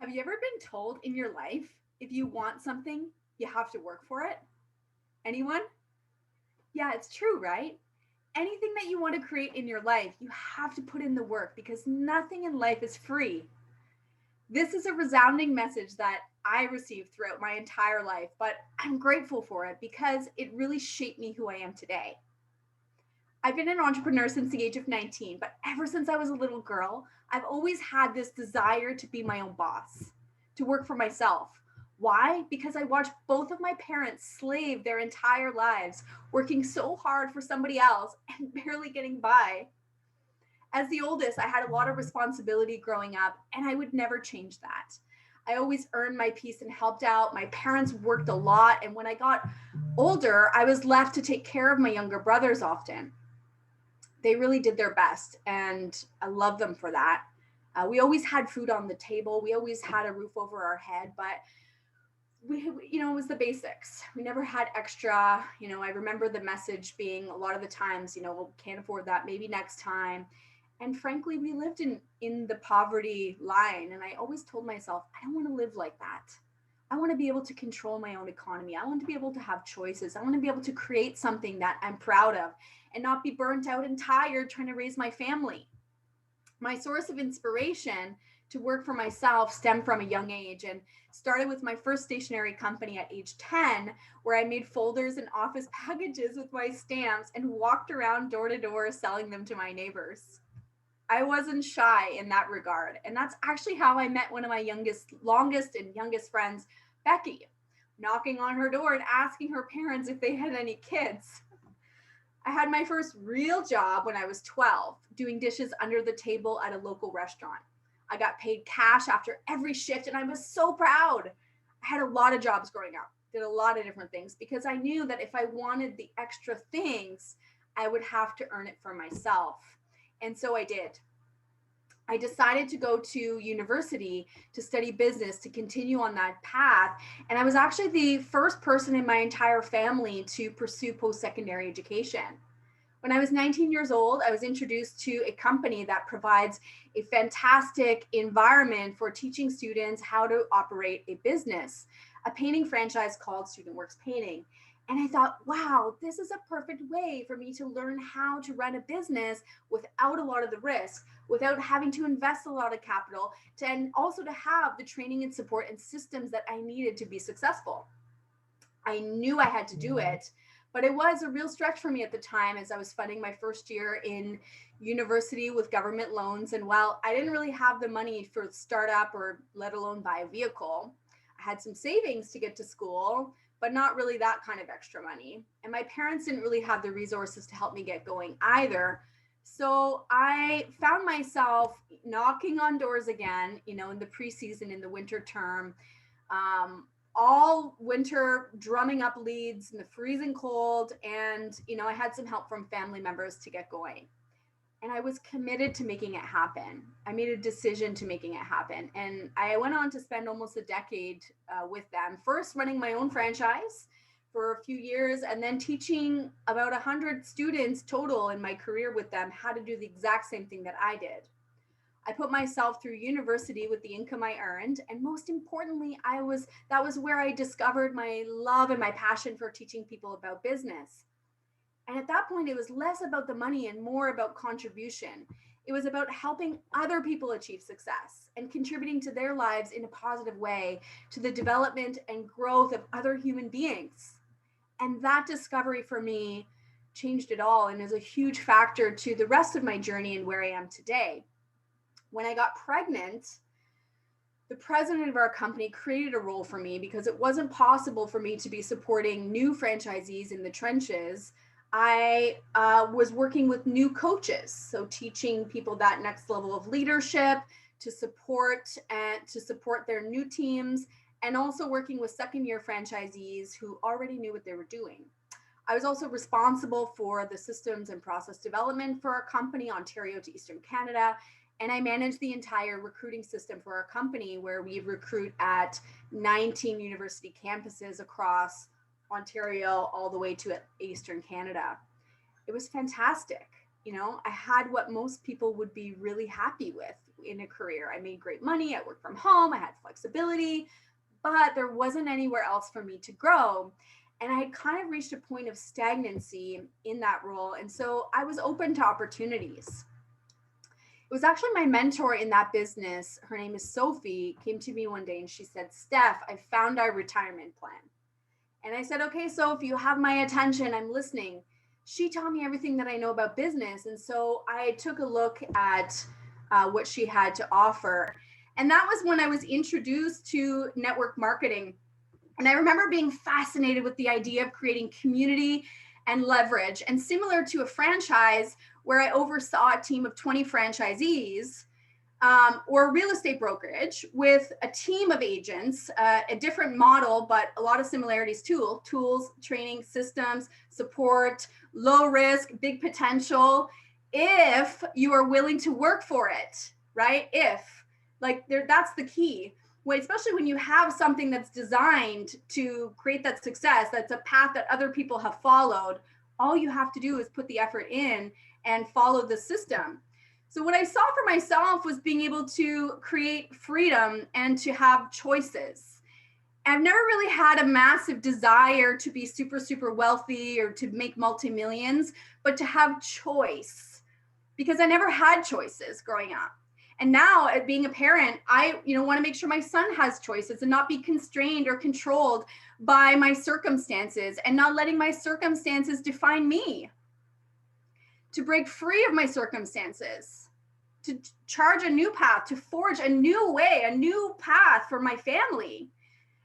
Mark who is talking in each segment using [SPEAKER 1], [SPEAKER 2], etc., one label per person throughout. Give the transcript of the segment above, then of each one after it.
[SPEAKER 1] Have you ever been told in your life, if you want something, you have to work for it? Anyone? Yeah, it's true, right? Anything that you want to create in your life, you have to put in the work because nothing in life is free. This is a resounding message that I received throughout my entire life, but I'm grateful for it because it really shaped me who I am today. I've been an entrepreneur since the age of 19, but ever since I was a little girl, I've always had this desire to be my own boss, to work for myself. Why? Because I watched both of my parents slave their entire lives, working so hard for somebody else and barely getting by. As the oldest, I had a lot of responsibility growing up, and I would never change that. I always earned my piece and helped out. My parents worked a lot, and when I got older, I was left to take care of my younger brothers often. They really did their best, and I love them for that. We always had food on the table. We always had a roof over our head, but it was the basics. We never had extra. I remember the message being a lot of the times, well, can't afford that. Maybe next time. And frankly, we lived in the poverty line, and I always told myself, I don't want to live like that. I want to be able to control my own economy. I want to be able to have choices. I want to be able to create something that I'm proud of and not be burnt out and tired trying to raise my family. My source of inspiration to work for myself stemmed from a young age and started with my first stationery company at age 10, where I made folders and office packages with my stamps and walked around door to door selling them to my neighbors. I wasn't shy in that regard. And that's actually how I met one of my longest and youngest friends, Becky, knocking on her door and asking her parents if they had any kids. I had my first real job when I was 12, doing dishes under the table at a local restaurant. I got paid cash after every shift, and I was so proud. I had a lot of jobs growing up, did a lot of different things because I knew that if I wanted the extra things, I would have to earn it for myself. And so I did. I decided to go to university to study business to continue on that path. And I was actually the first person in my entire family to pursue post secondary education. When I was 19 years old, I was introduced to a company that provides a fantastic environment for teaching students how to operate a business, a painting franchise called Student Works Painting. And I thought, wow, this is a perfect way for me to learn how to run a business without a lot of the risk, without having to invest a lot of capital, and also to have the training and support and systems that I needed to be successful. I knew I had to do it, but it was a real stretch for me at the time as I was funding my first year in university with government loans. And while I didn't really have the money for startup or let alone buy a vehicle, I had some savings to get to school, but not really that kind of extra money. And my parents didn't really have the resources to help me get going either. So I found myself knocking on doors again, in the preseason, in the winter term, um, all winter, drumming up leads in the freezing cold. And, I had some help from family members to get going. And I was committed to making it happen. I made a decision to making it happen. And I went on to spend almost a decade with them, first running my own franchise for a few years, and then teaching about 100 students total in my career with them how to do the exact same thing that I did. I put myself through university with the income I earned, and most importantly, that was where I discovered my love and my passion for teaching people about business. And at that point, it was less about the money and more about contribution. It was about helping other people achieve success and contributing to their lives in a positive way to the development and growth of other human beings. And that discovery for me changed it all and is a huge factor to the rest of my journey and where I am today. When I got pregnant, the president of our company created a role for me because it wasn't possible for me to be supporting new franchisees in the trenches. I was working with new coaches, so teaching people that next level of leadership to support their new teams, and also working with second-year franchisees who already knew what they were doing. I was also responsible for the systems and process development for our company, Ontario to Eastern Canada, and I managed the entire recruiting system for our company, where we recruit at 19 university campuses across Ontario all the way to Eastern Canada. It was fantastic. I had what most people would be really happy with in a career. I made great money. I worked from home. I had flexibility, but there wasn't anywhere else for me to grow. And I had kind of reached a point of stagnancy in that role. And so I was open to opportunities. It was actually my mentor in that business. Her name is Sophie, came to me one day and she said, Steph, I found our retirement plan. And I said, okay, Sophie, you have my attention. I'm listening. She taught me everything that I know about business. And so I took a look at what she had to offer. And that was when I was introduced to network marketing. And I remember being fascinated with the idea of creating community and leverage. And similar to a franchise where I oversaw a team of 20 franchisees, or real estate brokerage with a team of agents, a different model, but a lot of similarities too. Tools, training, systems, support, low risk, big potential, if you are willing to work for it, right? That's the key. Especially when you have something that's designed to create that success, that's a path that other people have followed, all you have to do is put the effort in and follow the system. So what I saw for myself was being able to create freedom and to have choices. I've never really had a massive desire to be super, super wealthy or to make multi-millions, but to have choice, because I never had choices growing up. And now, being a parent, I want to make sure my son has choices and not be constrained or controlled by my circumstances, and not letting my circumstances define me. To break free of my circumstances, to charge a new path, to forge a new way, a new path for my family.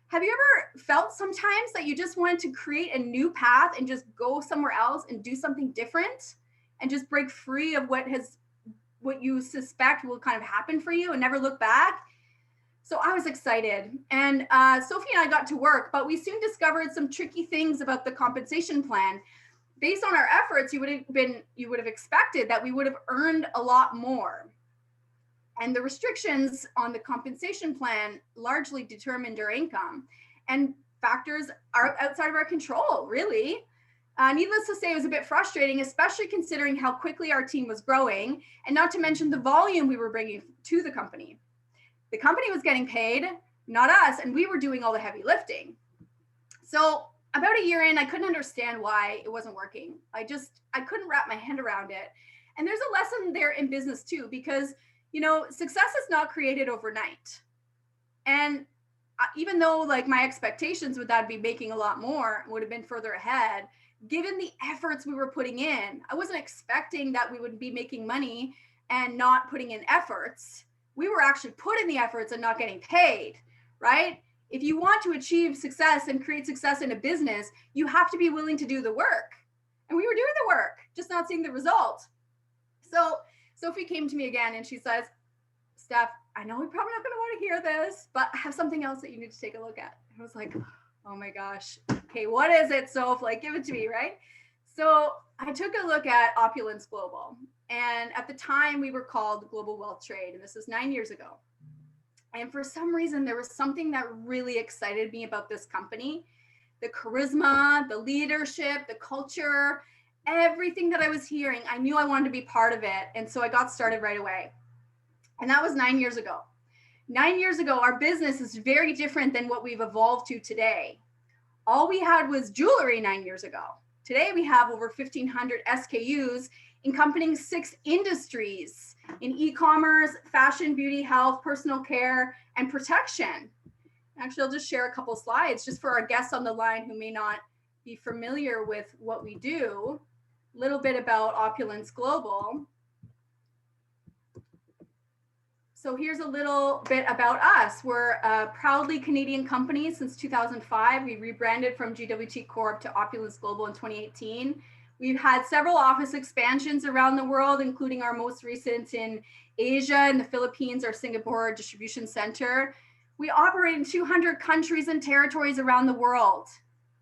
[SPEAKER 1] Have you ever felt sometimes that you just wanted to create a new path and just go somewhere else and do something different and just break free of what you suspect will kind of happen for you and never look back? So I was excited, and Sophie and I got to work, but we soon discovered some tricky things about the compensation plan. Based on our efforts, you would have expected that we would have earned a lot more. And the restrictions on the compensation plan largely determined our income, and factors are outside of our control, really. Needless to say, it was a bit frustrating, especially considering how quickly our team was growing, and not to mention the volume we were bringing to the company. The company was getting paid, not us, and we were doing all the heavy lifting. So about a year in, I couldn't understand why it wasn't working. I couldn't wrap my head around it. And there's a lesson there in business too, because, success is not created overnight. And even though my expectations would that be making a lot more, would have been further ahead, given the efforts we were putting in, I wasn't expecting that we would be making money and not putting in efforts. We were actually putting the efforts and not getting paid, right? If you want to achieve success and create success in a business, you have to be willing to do the work. And we were doing the work, just not seeing the result. So Sophie came to me again and she says, Steph, I know we're probably not going to want to hear this, but I have something else that you need to take a look at. I was like, oh my gosh. Okay, what is it, Soph? Give it to me, right? So I took a look at Opulence Global. And at the time, we were called Global Wealth Trade. And this was 9 years ago. And for some reason, there was something that really excited me about this company. The charisma, the leadership, the culture, everything that I was hearing, I knew I wanted to be part of it. And so I got started right away. And that was 9 years ago. 9 years ago, our business is very different than what we've evolved to today. All we had was jewelry 9 years ago. Today, we have over 1,500 SKUs encompassing 6 industries in e-commerce, fashion, beauty, health, personal care, and protection. Actually, I'll just share a couple slides just for our guests on the line who may not be familiar with what we do. A little bit about Opulence Global. So here's a little bit about us. We're a proudly Canadian company since 2005. We rebranded from GWT Corp to Opulence Global in 2018. We've had several office expansions around the world, including our most recent in Asia and the Philippines, our Singapore distribution center. We operate in 200 countries and territories around the world.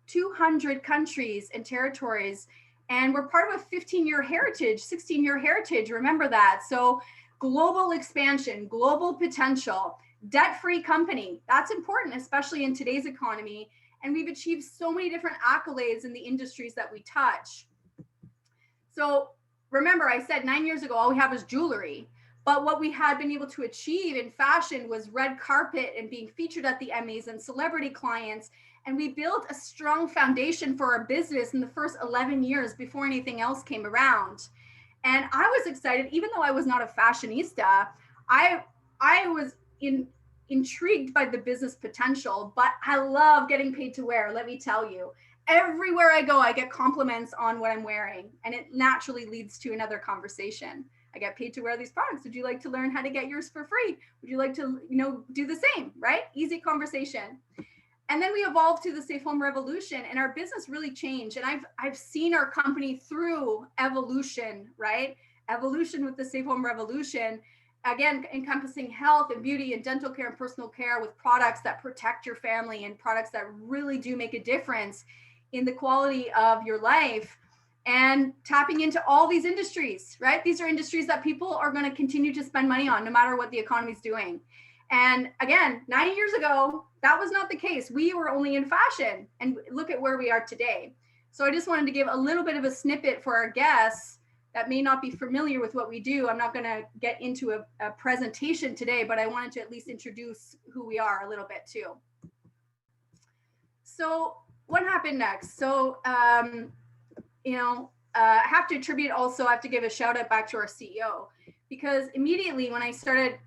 [SPEAKER 1] 200 countries and territories. And we're part of a 15-year heritage, 16-year heritage, remember that. So global expansion, global potential, debt-free company. That's important, especially in today's economy. And we've achieved so many different accolades in the industries that we touch. So remember I said 9 years ago, all we have is jewelry. But what we had been able to achieve in fashion was red carpet and being featured at the Emmys and celebrity clients. And we built a strong foundation for our business in the first 11 years before anything else came around. And I was excited, even though I was not a fashionista. I was intrigued by the business potential, but I love getting paid to wear. Let me tell you, everywhere I go, I get compliments on what I'm wearing, and it naturally leads to another conversation. I get paid to wear these products. Would you like to learn how to get yours for free? Would you like to, do the same, right? Easy conversation. And then we evolved to the safe home revolution, and our business really changed. And I've seen our company through evolution, right? Evolution with the safe home revolution, again, encompassing health and beauty and dental care and personal care with products that protect your family and products that really do make a difference in the quality of your life, and tapping into all these industries, right? These are industries that people are going to continue to spend money on no matter what the economy's doing. And again, 9 years ago, that was not the case. We were only in fashion, and look at where we are today. So I just wanted to give a little bit of a snippet for our guests that may not be familiar with what we do. I'm not going to get into a presentation today, but I wanted to at least introduce who we are a little bit too. So what happened next? So, I have to attribute also, I have to give a shout out back to our CEO, because immediately when I started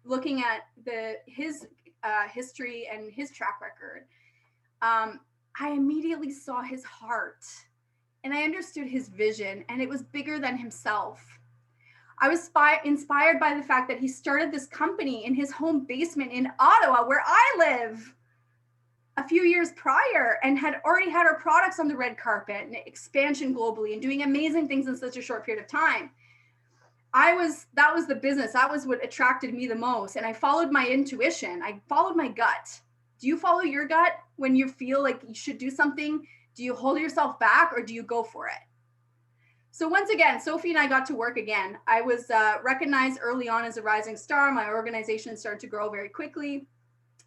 [SPEAKER 1] looking at his history and his track record, I immediately saw his heart, and I understood his vision, and it was bigger than himself. I was inspired by the fact that he started this company in his home basement in Ottawa, where I live, a few years prior, and had already had our products on the red carpet and expansion globally and doing amazing things in such a short period of time. That was the business. That was what attracted me the most. And I followed my intuition. I followed my gut. Do you follow your gut when you feel like you should do something? Do you hold yourself back, or do you go for it? So once again, Sophie and I got to work again. I was recognized early on as a rising star. My organization started to grow very quickly.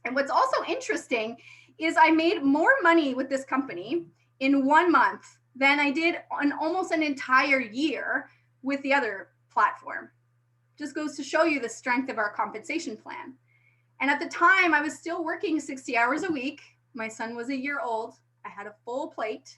[SPEAKER 1] And what's also interesting is I made more money with this company in 1 month than I did on almost an entire year with the other platform. Just goes to show you the strength of our compensation plan. And at the time, I was still working 60 hours a week. My son was a year old. I had a full plate.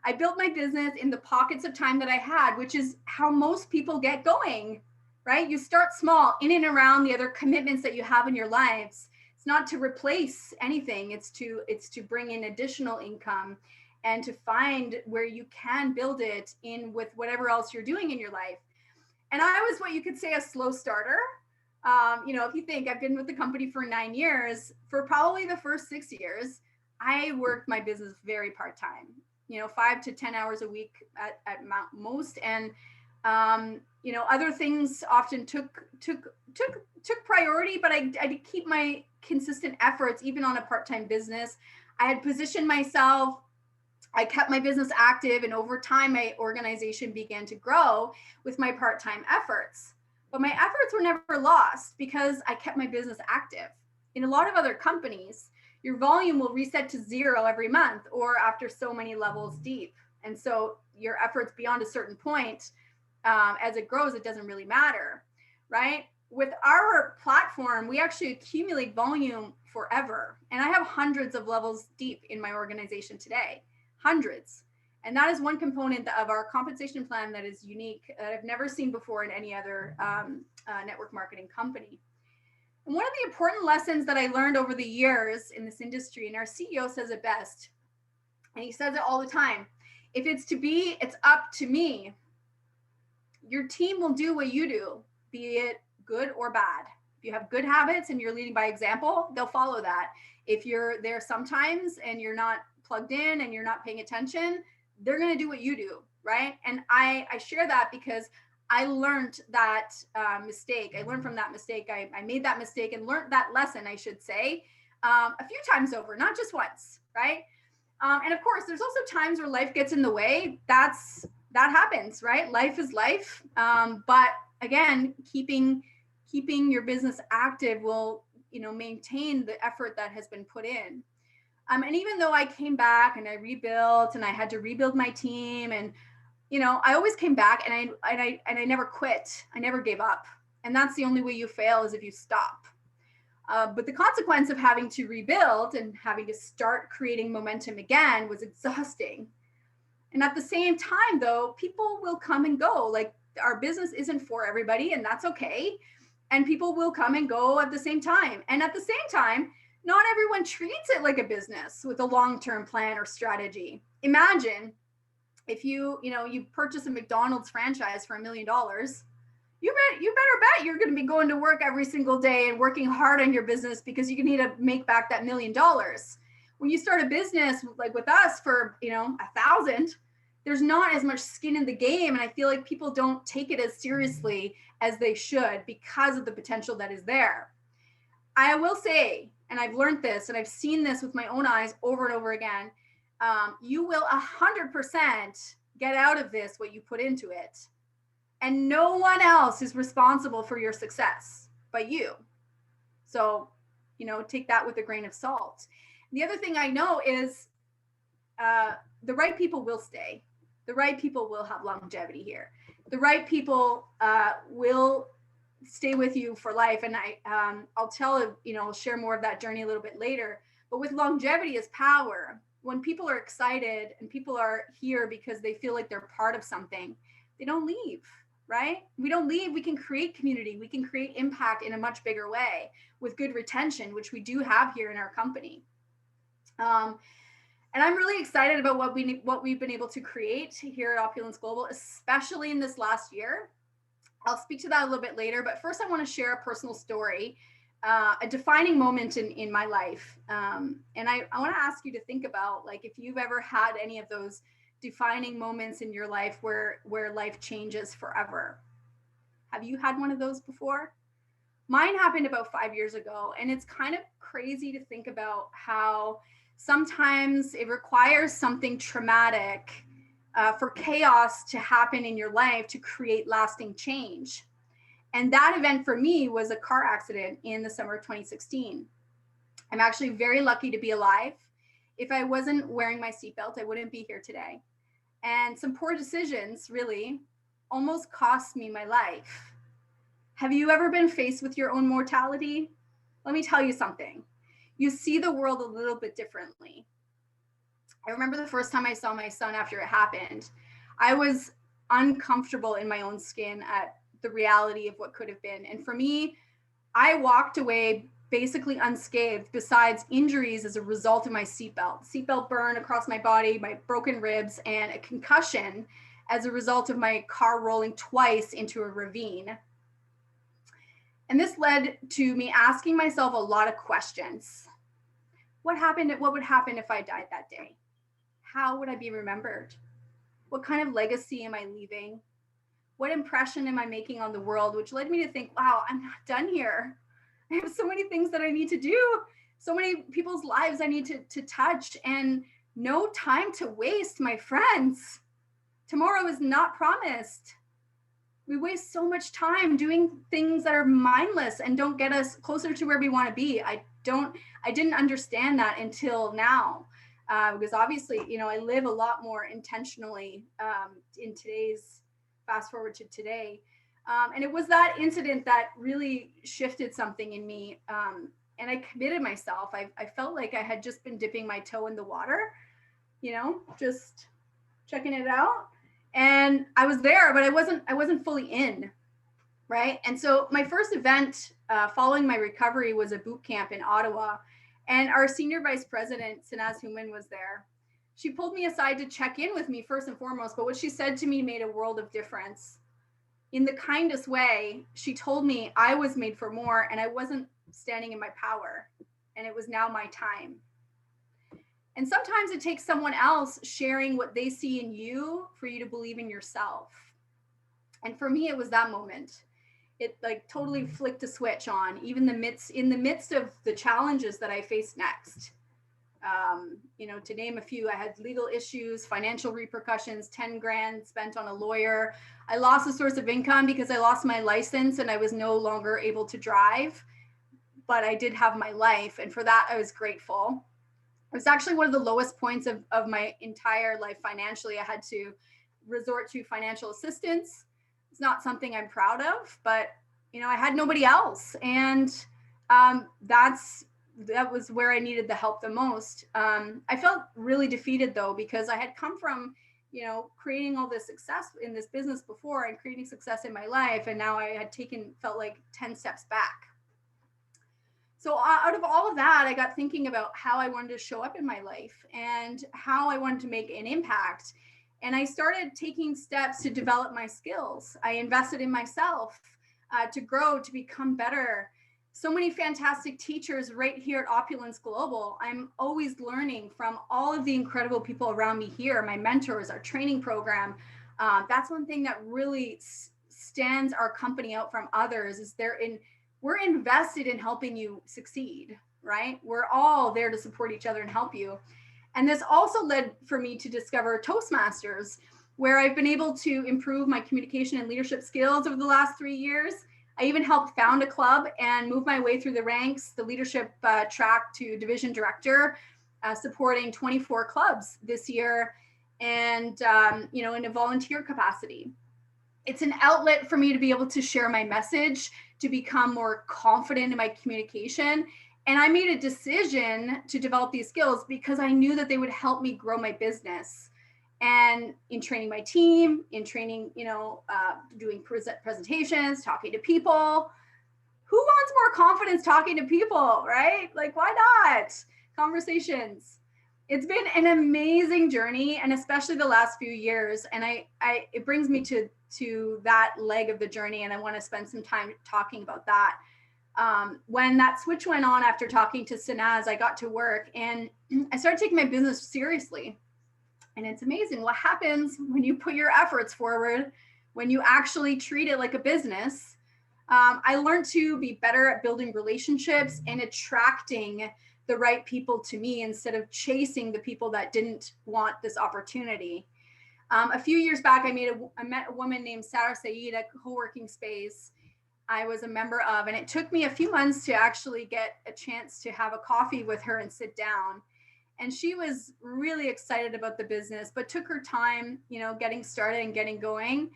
[SPEAKER 1] I built my business in the pockets of time that I had, which is how most people get going, right? You start small in and around the other commitments that you have in your lives. It's not to replace anything. It's to bring in additional income and to find where you can build it in with whatever else you're doing in your life. And I was what you could say a slow starter. If you think I've been with the company for 9 years, for probably the first 6 years, I worked my business very part-time, 5 to 10 hours a week at most. And, other things often took priority, but I did keep my consistent efforts, even on a part-time business. I had positioned myself. I kept my business active, and over time, my organization began to grow with my part-time efforts. But my efforts were never lost because I kept my business active. In a lot of other companies, your volume will reset to 0 every month or after so many levels deep. And so your efforts beyond a certain point, as it grows, it doesn't really matter, right? With our platform, we actually accumulate volume forever. And I have hundreds of levels deep in my organization today, hundreds. And that is one component of our compensation plan that is unique, that I've never seen before in any other network marketing company. And one of the important lessons that I learned over the years in this industry, and our CEO says it best, and he says it all the time, if it's to be, it's up to me. Your team will do what you do, be it good or bad. If you have good habits and you're leading by example, they'll follow that. If you're there sometimes and you're not plugged in and you're not paying attention, they're going to do what you do, right? And I share that because I learned that mistake. I learned from that mistake. I made that mistake and learned that lesson, I should say, a few times over, not just once, right? And of course, there's also times where life gets in the way. That happens, right? Life is life. But again, keeping your business active will, maintain the effort that has been put in. And even though I came back and I rebuilt and I had to rebuild my team, and I always came back, and I never quit. I never gave up. And that's the only way you fail, is if you stop. But the consequence of having to rebuild and having to start creating momentum again was exhausting. And at the same time, though, people will come and go. Like, our business isn't for everybody, and that's okay. And people will come and go at the same time. And at the same time, not everyone treats it like a business with a long-term plan or strategy. Imagine if you purchase a McDonald's franchise for $1 million. You better bet you're going to be going to work every single day and working hard on your business, because you need to make back that $1 million. When you start a business like with us for, 1,000, there's not as much skin in the game. And I feel like people don't take it as seriously as they should because of the potential that is there. I will say, and I've learned this and I've seen this with my own eyes over and over again, you will 100% get out of this what you put into it. And no one else is responsible for your success but you. So, take that with a grain of salt. The other thing I know is the right people will stay. The right people will have longevity here. The right people will stay with you for life. And I'll share more of that journey a little bit later. But with longevity is power. When people are excited and people are here because they feel like they're part of something, they don't leave. Right? We don't leave. We can create community. We can create impact in a much bigger way with good retention, which we do have here in our company. And I'm really excited about what we've been able to create here at Opulence Global, especially in this last year. I'll speak to that a little bit later, but first I want to share a personal story, a defining moment in my life. And I want to ask you to think about, like, if you've ever had any of those defining moments in your life where life changes forever. Have you had one of those before? Mine happened about 5 years ago, and it's kind of crazy to think about how sometimes it requires something traumatic for chaos to happen in your life to create lasting change. And that event for me was a car accident in the summer of 2016. I'm actually very lucky to be alive. If I wasn't wearing my seatbelt, I wouldn't be here today. And some poor decisions really almost cost me my life. Have you ever been faced with your own mortality? Let me tell you something. You see the world a little bit differently. I remember the first time I saw my son after it happened. I was uncomfortable in my own skin at the reality of what could have been. And for me, I walked away basically unscathed, besides injuries as a result of my seatbelt burn across my body, my broken ribs, and a concussion as a result of my car rolling twice into a ravine. And this led to me asking myself a lot of questions. What would happen if I died that day? How would I be remembered? What kind of legacy am I leaving? What impression am I making on the world? Which led me to think, wow, I'm not done here. I have so many things that I need to do, so many people's lives I need to touch, and no time to waste, my friends. Tomorrow is not promised. We waste so much time doing things that are mindless and don't get us closer to where we want to be. I didn't understand that until now, because obviously, I live a lot more intentionally in today's, fast forward to today. And it was that incident that really shifted something in me. And I committed myself. I felt like I had just been dipping my toe in the water, just checking it out. And I was there, but I wasn't fully in. Right. And so my first event following my recovery was a boot camp in Ottawa. And our senior vice president, Sanaz Human, was there. She pulled me aside to check in with me first and foremost. But what she said to me made a world of difference. In the kindest way, she told me I was made for more and I wasn't standing in my power, and it was now my time. And sometimes it takes someone else sharing what they see in you for you to believe in yourself. And for me, it was that moment. It totally flicked a switch on, even in the midst of the challenges that I faced next. To name a few, I had legal issues, financial repercussions, 10 grand spent on a lawyer. I lost a source of income because I lost my license and I was no longer able to drive, but I did have my life. And for that, I was grateful. It was actually one of the lowest points of my entire life financially. I had to resort to financial assistance. It's not something I'm proud of, but I had nobody else, and that was where I needed the help the most. I felt really defeated though, because I had come from creating all this success in this business before and creating success in my life, and now I had felt like 10 steps back. So out of all of that, I got thinking about how I wanted to show up in my life and how I wanted to make an impact. And I started taking steps to develop my skills. I invested in myself to grow, to become better. So many fantastic teachers right here at Opulence Global. I'm always learning from all of the incredible people around me here, my mentors, our training program. That's one thing that really stands our company out from others, is we're invested in helping you succeed, right? We're all there to support each other and help you. And this also led for me to discover Toastmasters, where I've been able to improve my communication and leadership skills over the last 3 years. I even helped found a club and move my way through the ranks, the leadership track, to division director, supporting 24 clubs this year, and in a volunteer capacity. It's an outlet for me to be able to share my message, to become more confident in my communication. And I made a decision to develop these skills because I knew that they would help me grow my business. And in training my team, in training, doing presentations, talking to people. Who wants more confidence talking to people, right? Like, why not? Conversations. It's been an amazing journey, and especially the last few years. And it brings me to that leg of the journey, and I want to spend some time talking about that. When that switch went on after talking to Sanaz, I got to work and I started taking my business seriously. And it's amazing what happens when you put your efforts forward, when you actually treat it like a business. I learned to be better at building relationships and attracting the right people to me instead of chasing the people that didn't want this opportunity. A few years back, I met a woman named Sarah Saeed at a co-working space I was a member of, and it took me a few months to actually get a chance to have a coffee with her and sit down. And she was really excited about the business, but took her time, getting started and getting going.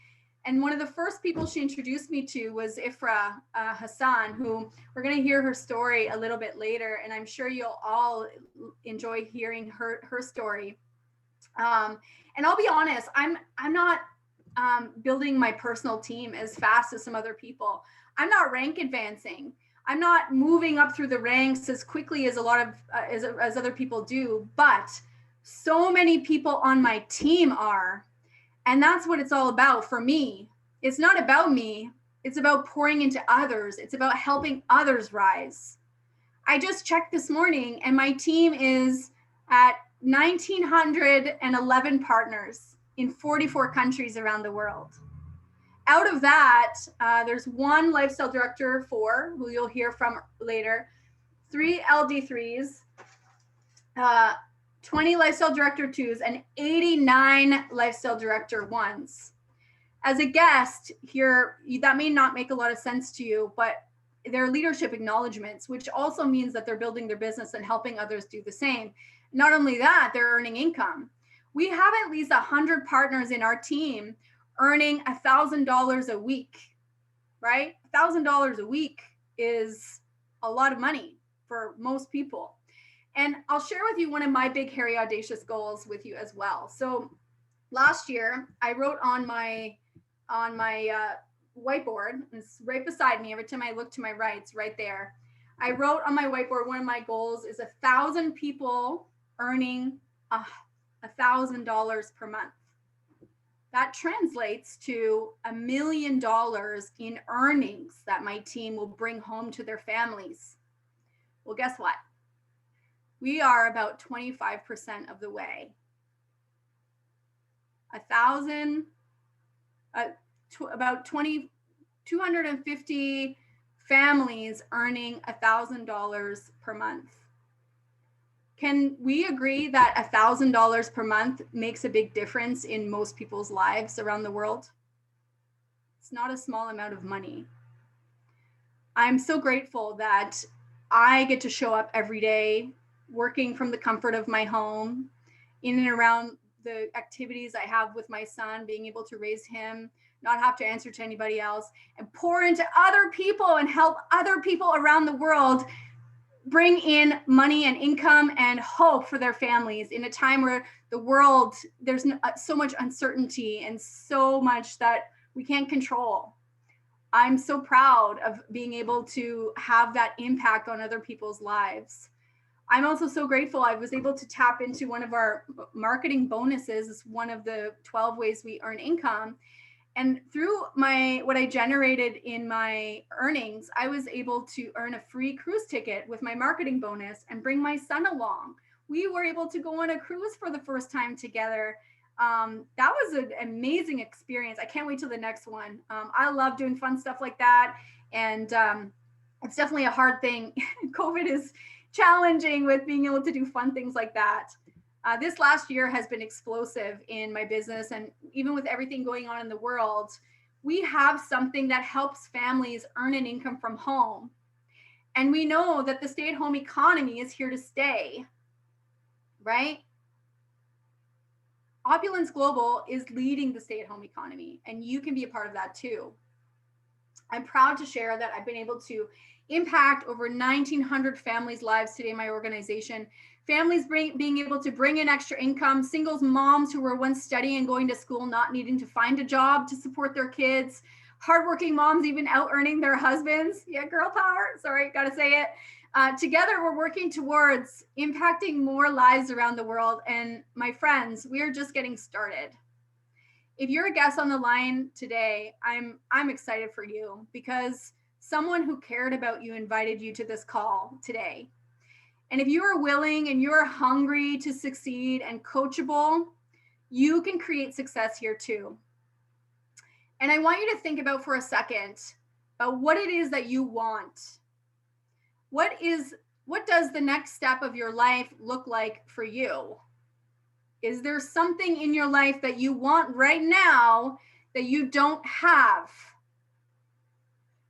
[SPEAKER 1] And one of the first people she introduced me to was Ifra Hassan, who we're going to hear her story a little bit later. And I'm sure you'll all enjoy hearing her story. And I'll be honest, I'm not building my personal team as fast as some other people. I'm not rank advancing. I'm not moving up through the ranks as quickly as a lot of as other people do, but so many people on my team are. And that's what it's all about for me. It's not about me. It's about pouring into others. It's about helping others rise. I just checked this morning and my team is at 1,911 partners in 44 countries around the world. Out of that, there's one lifestyle director, 4, who you'll hear from later, 3 LD3s, 20 lifestyle director 2s, and 89 lifestyle director 1s. As a guest here, that may not make a lot of sense to you, but they're leadership acknowledgements, which also means that they're building their business and helping others do the same. Not only that, they're earning income. We have at least 100 partners in our team earning $1,000 a week, right? $1,000 a week is a lot of money for most people. And I'll share with you one of my big, hairy, audacious goals with you as well. So last year, I wrote on my whiteboard, it's right beside me. Every time I look to my right, it's right there. I wrote on my whiteboard, one of my goals is 1,000 people earning $1,000 per month. That translates to $1 million in earnings that my team will bring home to their families. Well, guess what? We are about 25% of the way. 250 families earning $1,000 per month. Can we agree that $1,000 per month makes a big difference in most people's lives around the world? It's not a small amount of money. I'm so grateful that I get to show up every day, working from the comfort of my home, in and around the activities I have with my son, being able to raise him, not have to answer to anybody else, and pour into other people and help other people around the world bring in money and income and hope for their families in a time where the world, there's so much uncertainty and so much that we can't control. I'm so proud of being able to have that impact on other people's lives. I'm also so grateful I was able to tap into one of our marketing bonuses. It's one of the 12 ways we earn income. And through what I generated in my earnings, I was able to earn a free cruise ticket with my marketing bonus and bring my son along. We were able to go on a cruise for the first time together. That was an amazing experience. I can't wait till the next one. I love doing fun stuff like that. And it's definitely a hard thing. COVID is challenging with being able to do fun things like that. This last year has been explosive in my business, and even with everything going on in the world, we have something that helps families earn an income from home. And we know that the stay-at-home economy is here to stay, right? Opulence Global is leading the stay-at-home economy, and you can be a part of that too. I'm proud to share that I've been able to impact over 1,900 families' lives today in my organization. Families being able to bring in extra income, singles, moms who were once studying and going to school, not needing to find a job to support their kids, hardworking moms even out earning their husbands. Yeah, girl power. Sorry, gotta say it. Together, we're working towards impacting more lives around the world. And my friends, we are just getting started. If you're a guest on the line today, I'm excited for you because someone who cared about you invited you to this call today. And if you are willing and you're hungry to succeed and coachable, you can create success here too. And I want you to think about for a second about what it is that you want. What does the next step of your life look like for you? Is there something in your life that you want right now that you don't have?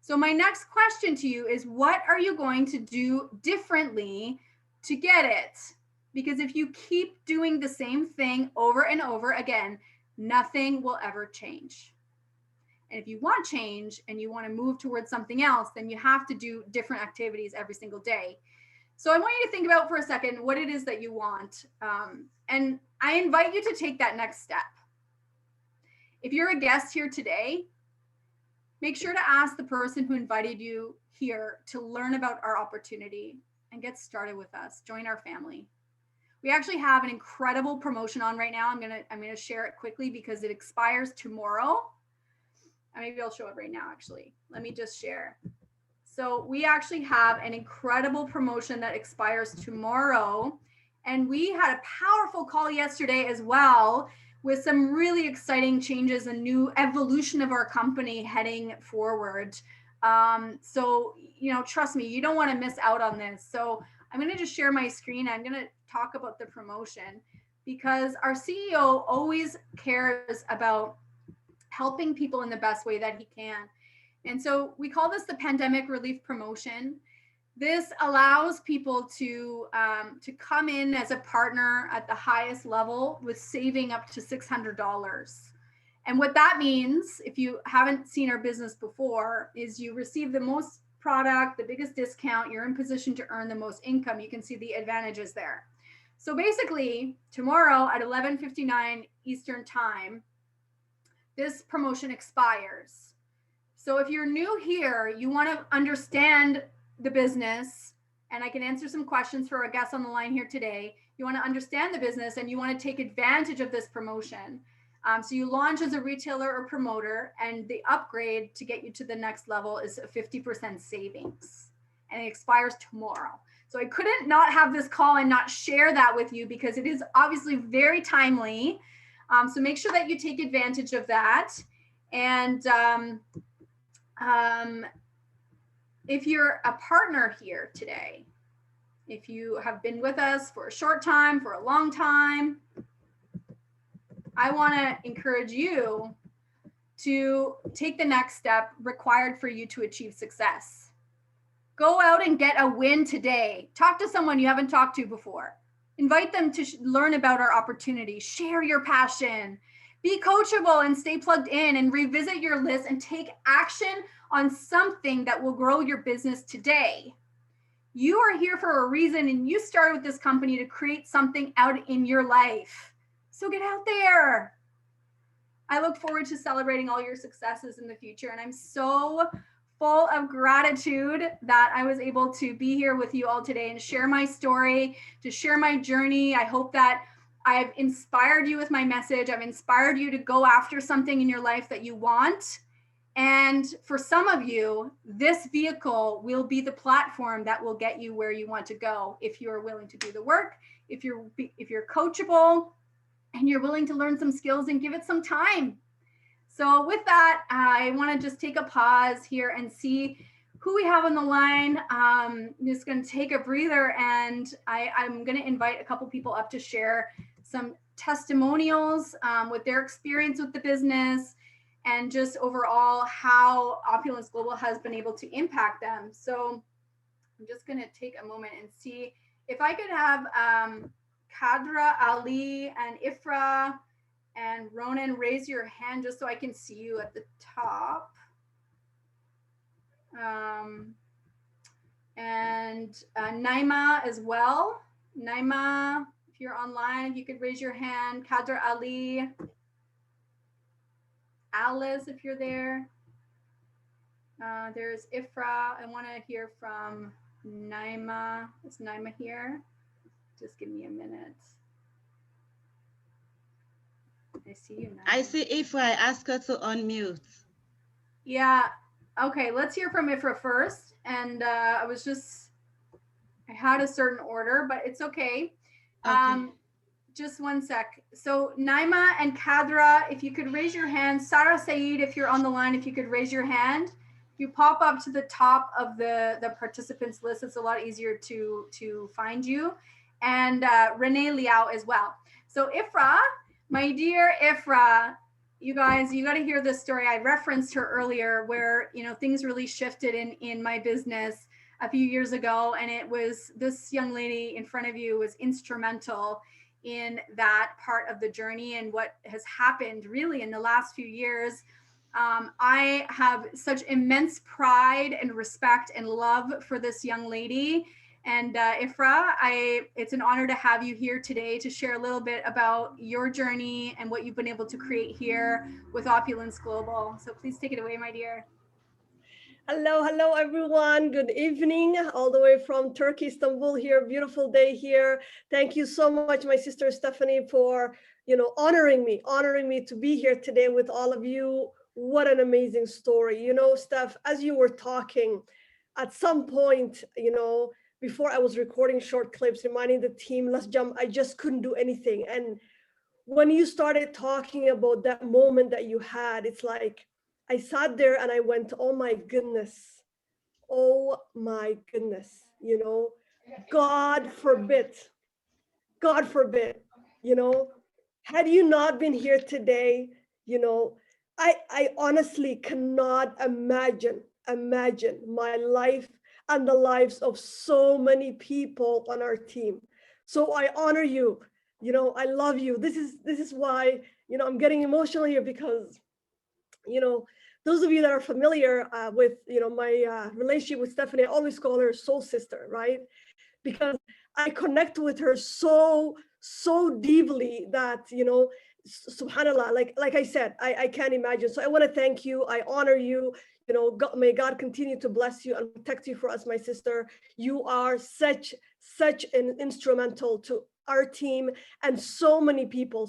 [SPEAKER 1] So my next question to you is, what are you going to do differently to get it? Because if you keep doing the same thing over and over again, nothing will ever change. And if you want change and you want to move towards something else, then you have to do different activities every single day. So I want you to think about for a second what it is that you want. And I invite you to take that next step. If you're a guest here today, make sure to ask the person who invited you here to learn about our opportunity and get started with us. Join our family. We actually have an incredible promotion on right now. I'm gonna share it quickly because it expires tomorrow. Maybe I'll show it right now, actually. Let me just share. So we actually have an incredible promotion that expires tomorrow. And we had a powerful call yesterday as well with some really exciting changes and new evolution of our company heading forward. So, trust me, you don't want to miss out on this. So I'm going to just share my screen. I'm going to talk about the promotion because our CEO always cares about helping people in the best way that he can. And so we call this the Pandemic Relief Promotion. This allows people to come in as a partner at the highest level with saving up to $600. And what that means, if you haven't seen our business before, is you receive the most product, the biggest discount, you're in position to earn the most income. You can see the advantages there. So basically, tomorrow at 11:59 Eastern Time, this promotion expires. So if you're new here, you want to understand the business, and I can answer some questions for our guests on the line here today. You want to understand the business and you want to take advantage of this promotion. So you launch as a retailer or promoter, and the upgrade to get you to the next level is a 50% savings, and it expires tomorrow. So I couldn't not have this call and not share that with you because it is obviously very timely. So make sure that you take advantage of that. And if you're a partner here today, if you have been with us for a short time, for a long time, I want to encourage you to take the next step required for you to achieve success. Go out and get a win today. Talk to someone you haven't talked to before. Invite them to learn about our opportunity. Share your passion. Be coachable and stay plugged in, and revisit your list and take action on something that will grow your business today. You are here for a reason, and you started with this company to create something out in your life. So get out there. I look forward to celebrating all your successes in the future, and I'm so full of gratitude that I was able to be here with you all today and share my story, to share my journey. I hope that I've inspired you with my message. I've inspired you to go after something in your life that you want. And for some of you, this vehicle will be the platform that will get you where you want to go if you're willing to do the work, if you're coachable, and you're willing to learn some skills and give it some time. So with that, I want to just take a pause here and see who we have on the line. I'm just going to take a breather, and I'm going to invite a couple people up to share some testimonials with their experience with the business and just overall how Opulence Global has been able to impact them. So I'm just going to take a moment and see if I could have Kadra, Ali, and Ifra and Ronan, raise your hand just so I can see you at the top. And Naima as well. Naima, if you're online, if you could raise your hand. Kadra, Ali, Alice, if you're there. There's Ifra. I want to hear from Naima. Is Naima here? Just give me a minute. I see you now.
[SPEAKER 2] I see Ifra. I ask her to unmute.
[SPEAKER 1] Yeah. Okay, let's hear from Ifra first. And I had a certain order, but it's okay.
[SPEAKER 2] Okay.
[SPEAKER 1] Just one sec. So Naima and Kadra, if you could raise your hand. Sarah Saeed, if you're on the line, if you could raise your hand. You pop up to the top of the participants list. It's a lot easier to find you. And Renee Liao as well. So Ifra, my dear Ifra, you guys, you got to hear this story. I referenced her earlier where, things really shifted in my business a few years ago. And it was this young lady in front of you was instrumental in that part of the journey and what has happened really in the last few years. I have such immense pride and respect and love for this young lady. And Ifra, it's an honor to have you here today to share a little bit about your journey and what you've been able to create here with Opulence Global. So please take it away, my dear.
[SPEAKER 3] Hello, everyone. Good evening, all the way from Turkey, Istanbul here. Beautiful day here. Thank you so much, my sister Stephanie, for honoring me to be here today with all of you. What an amazing story. Steph, as you were talking, at some point, before I was recording short clips, reminding the team, let's jump. I just couldn't do anything. And when you started talking about that moment that you had, it's like I sat there and I went, oh my goodness, God forbid, God forbid, had you not been here today, I honestly cannot imagine my life and the lives of so many people on our team. So I honor you. I love you. This is why, I'm getting emotional here because, those of you that are familiar with, my relationship with Stephanie, I always call her soul sister, right? Because I connect with her so deeply that, subhanallah, like I said, I can't imagine. So I want to thank you. I honor you. God, may God continue to bless you and protect you for us, my sister. You are such an instrumental to our team and so many people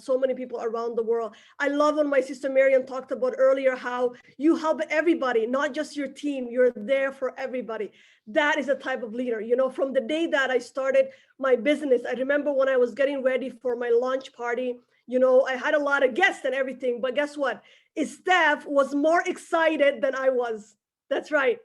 [SPEAKER 3] around the world. I love when my sister Marian talked about earlier how you help everybody, not just your team. You're there for everybody. That is a type of leader. From the day that I started my business, I remember when I was getting ready for my launch party, I had a lot of guests and everything, but guess what? Steph was more excited than I was. That's right.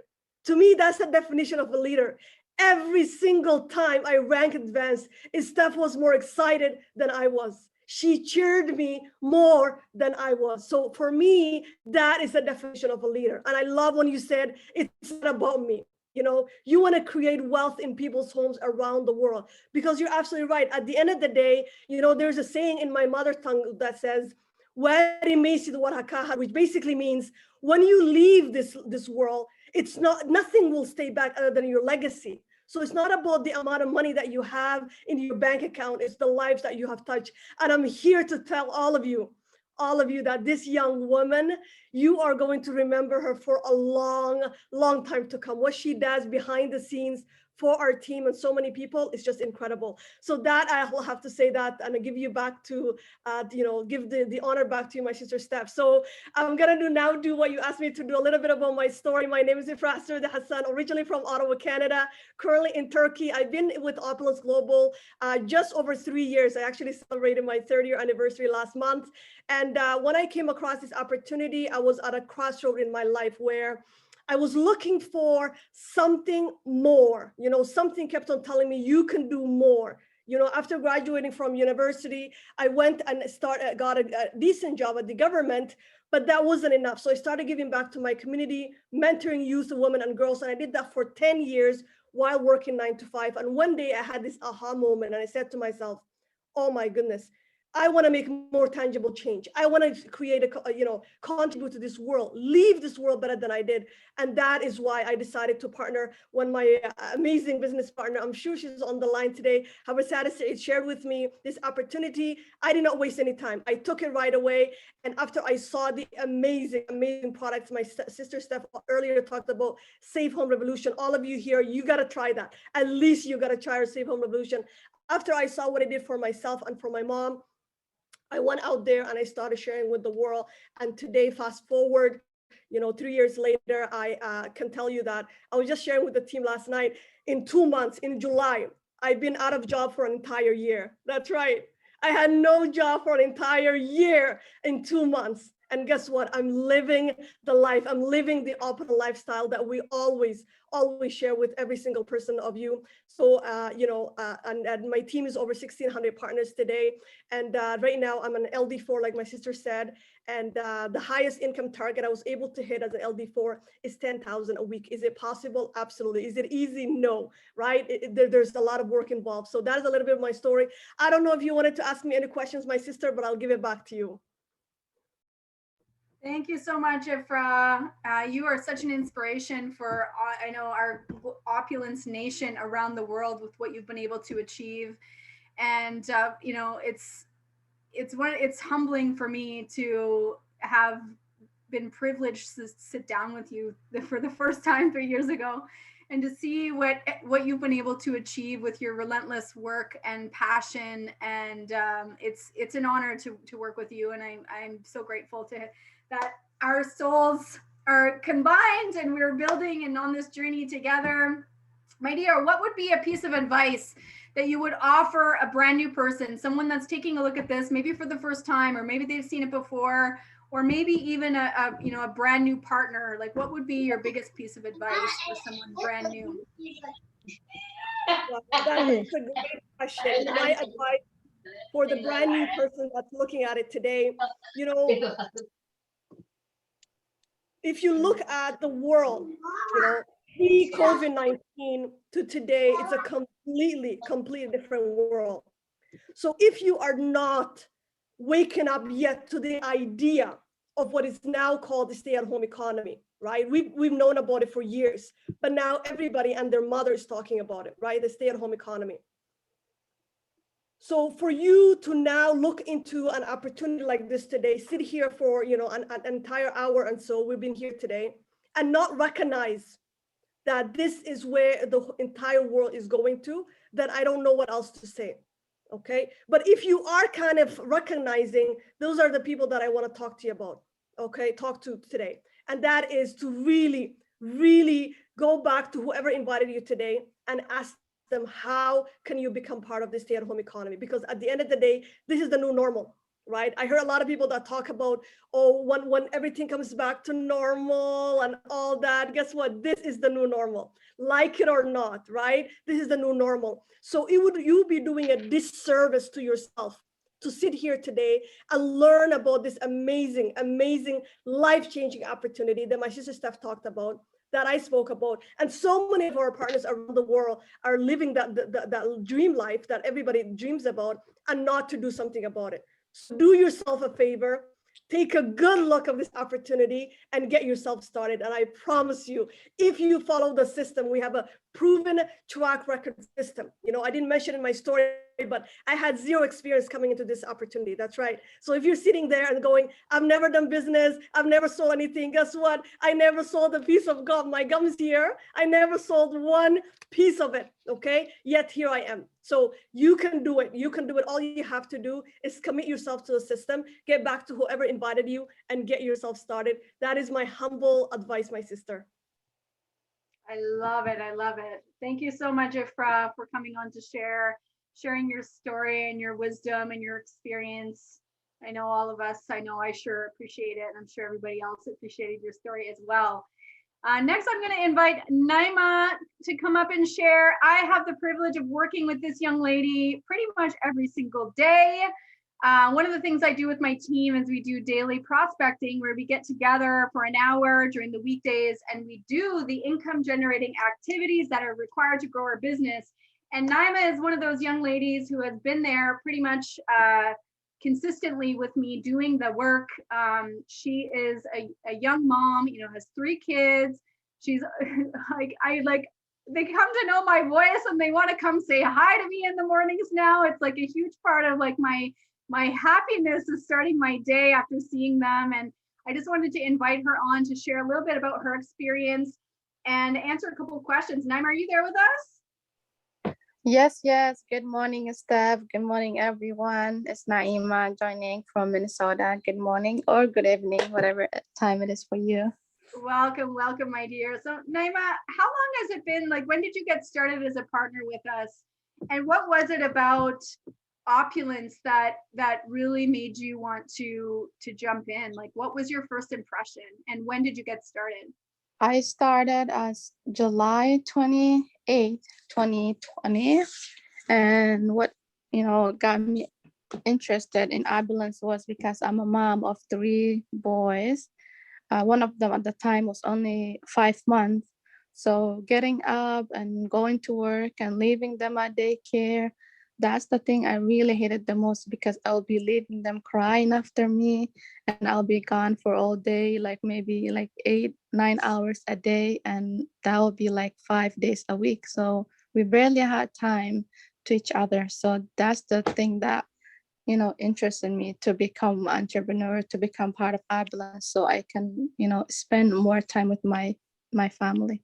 [SPEAKER 3] To me, that's the definition of a leader. Every single time I rank advanced, Steph was more excited than I was. She cheered me more than I was. So for me, that is the definition of a leader. And I love when you said, it's not about me. You know, you want to create wealth in people's homes around the world, because you're absolutely right. At the end of the day, you know, there's a saying in my mother tongue that says, which basically means when you leave this world, it's not, nothing will stay back other than your legacy. So it's not about the amount of money that you have in your bank account, it's the lives that you have touched. And I'm here to tell all of you that this young woman, you are going to remember her for a long, long time to come. What she does behind the scenes for our team and so many people is just incredible. So that I will have to say that, and I give you back to, you know, give the honor back to you, my sister Steph. So I'm gonna do what you asked me to do, a little bit about my story. My name is Ifrastor de Hassan, originally from Ottawa, Canada, currently in Turkey. I've been with Opulence Global just over 3 years. I actually celebrated my 3rd-year anniversary last month. And when I came across this opportunity, I was at a crossroad in my life where I was looking for something more. You know, something kept on telling me, you can do more. You know, after graduating from university, I went and got a decent job at the government, but that wasn't enough. So I started giving back to my community, mentoring youth, women and girls. And I did that for 10 years while working 9 to 5. And one day I had this aha moment and I said to myself, oh my goodness, I want to make more tangible change. I want to create you know, contribute to this world, leave this world better than I did. And that is why I decided to partner when my amazing business partner, I'm sure she's on the line today, Howard Sadis, shared with me this opportunity. I did not waste any time. I took it right away. And after I saw the amazing, amazing products, my sister Steph earlier talked about Safe Home Revolution. All of you here, you got to try that. At least you got to try our Safe Home Revolution. After I saw what it did for myself and for my mom, I went out there and I started sharing with the world. And today, fast forward, you know, 3 years later, I can tell you that I was just sharing with the team last night. In 2 months, in July, I've been out of job for an entire year. That's right. I had no job for an entire year in 2 months. And guess what? I'm living the life. I'm living the opulent lifestyle that we always share with every single person of you. So, you know, and my team is over 1,600 partners today. And right now I'm an LD4, like my sister said. And the highest income target I was able to hit as an LD4 is 10,000 a week. Is it possible? Absolutely. Is it easy? No, right? There's a lot of work involved. So that is a little bit of my story. I don't know if you wanted to ask me any questions, my sister, but I'll give it back to you.
[SPEAKER 1] Thank you so much, Ifra. You are such an inspiration for, I know, our opulence nation around the world with what you've been able to achieve. And, you know, it's humbling for me to have been privileged to sit down with you for the first time 3 years ago and to see what you've been able to achieve with your relentless work and passion. And it's an honor to work with you. And I'm so grateful that our souls are combined and we're building and on this journey together. My dear, what would be a piece of advice that you would offer a brand new person, someone that's taking a look at this, maybe for the first time, or maybe they've seen it before, or maybe even a brand new partner? Like, what would be your biggest piece of advice for someone brand new?
[SPEAKER 3] Well, that's a great question. My advice for the brand new person that's looking at it today, you know, if you look at the world, you know, pre-COVID-19 to today, it's a completely different world. So if you are not waking up yet to the idea of what is now called the stay-at-home economy, right? We've known about it for years, but now everybody and their mother is talking about it, right? The stay-at-home economy. So for you to now look into an opportunity like this today, sit here for, you know, an entire hour and so we've been here today, and not recognize that this is where the entire world is going to, then I don't know what else to say. Okay. But if you are kind of recognizing, those are the people that I want to talk to you about. Okay. Talk to today. And that is to really, really go back to whoever invited you today and ask them, how can you become part of the stay-at-home economy? Because at the end of the day, this is the new normal, right? I hear a lot of people that talk about, oh, when everything comes back to normal and all that. Guess what? This is the new normal, like it or not, right? This is the new normal. So you'd be doing a disservice to yourself to sit here today and learn about this amazing, amazing, life-changing opportunity that my sister Steph talked about that I spoke about. And so many of our partners around the world are living that dream life that everybody dreams about and not to do something about it. So do yourself a favor, take a good look of this opportunity and get yourself started. And I promise you, if you follow the system, we have a proven track record system. You know, I didn't mention in my story, but I had zero experience coming into this opportunity. That's right. So if you're sitting there and going, I've never done business, I've never sold anything, guess what? I never sold a piece of gum. My gum is here. I never sold one piece of it. Okay. Yet here I am. So you can do it. You can do it. All you have to do is commit yourself to the system, get back to whoever invited you and get yourself started. That is my humble advice, my sister.
[SPEAKER 1] I love it. I love it. Thank you so much, Ifra, for coming on to sharing your story and your wisdom and your experience. I know all of us, I know I sure appreciate it. And I'm sure everybody else appreciated your story as well. Next, I'm going to invite Naima to come up and share. I have the privilege of working with this young lady pretty much every single day. One of the things I do with my team is we do daily prospecting where we get together for an hour during the weekdays and we do the income generating activities that are required to grow our business. And Naima is one of those young ladies who has been there pretty much consistently with me doing the work. She is a young mom, you know, has 3 kids. She's they come to know my voice and they want to come say hi to me in the mornings now. It's like a huge part of like my happiness is starting my day after seeing them. And I just wanted to invite her on to share a little bit about her experience and answer a couple of questions. Naima, are you there with us?
[SPEAKER 4] Yes. Good morning, Steph. Good morning, everyone. It's Naima joining from Minnesota. Good morning or good evening, whatever time it is for you.
[SPEAKER 1] Welcome, my dear. So Naima, how long has it been? Like, when did you get started as a partner with us? And what was it about Opulence that really made you want to jump in? Like, what was your first impression and when did you get started?
[SPEAKER 4] I started as July 28th, 2020. And what, got me interested in Opulence was because I'm a mom of 3 boys. One of them at the time was only 5 months. So getting up and going to work and leaving them at daycare, that's the thing I really hated the most because I'll be leaving them crying after me and I'll be gone for all day, like maybe like 8-9 hours a day. And that will be like 5 days a week. So we barely had time to each other. So that's the thing that interested me to become an entrepreneur, to become part of Opulence so I can, spend more time with my family.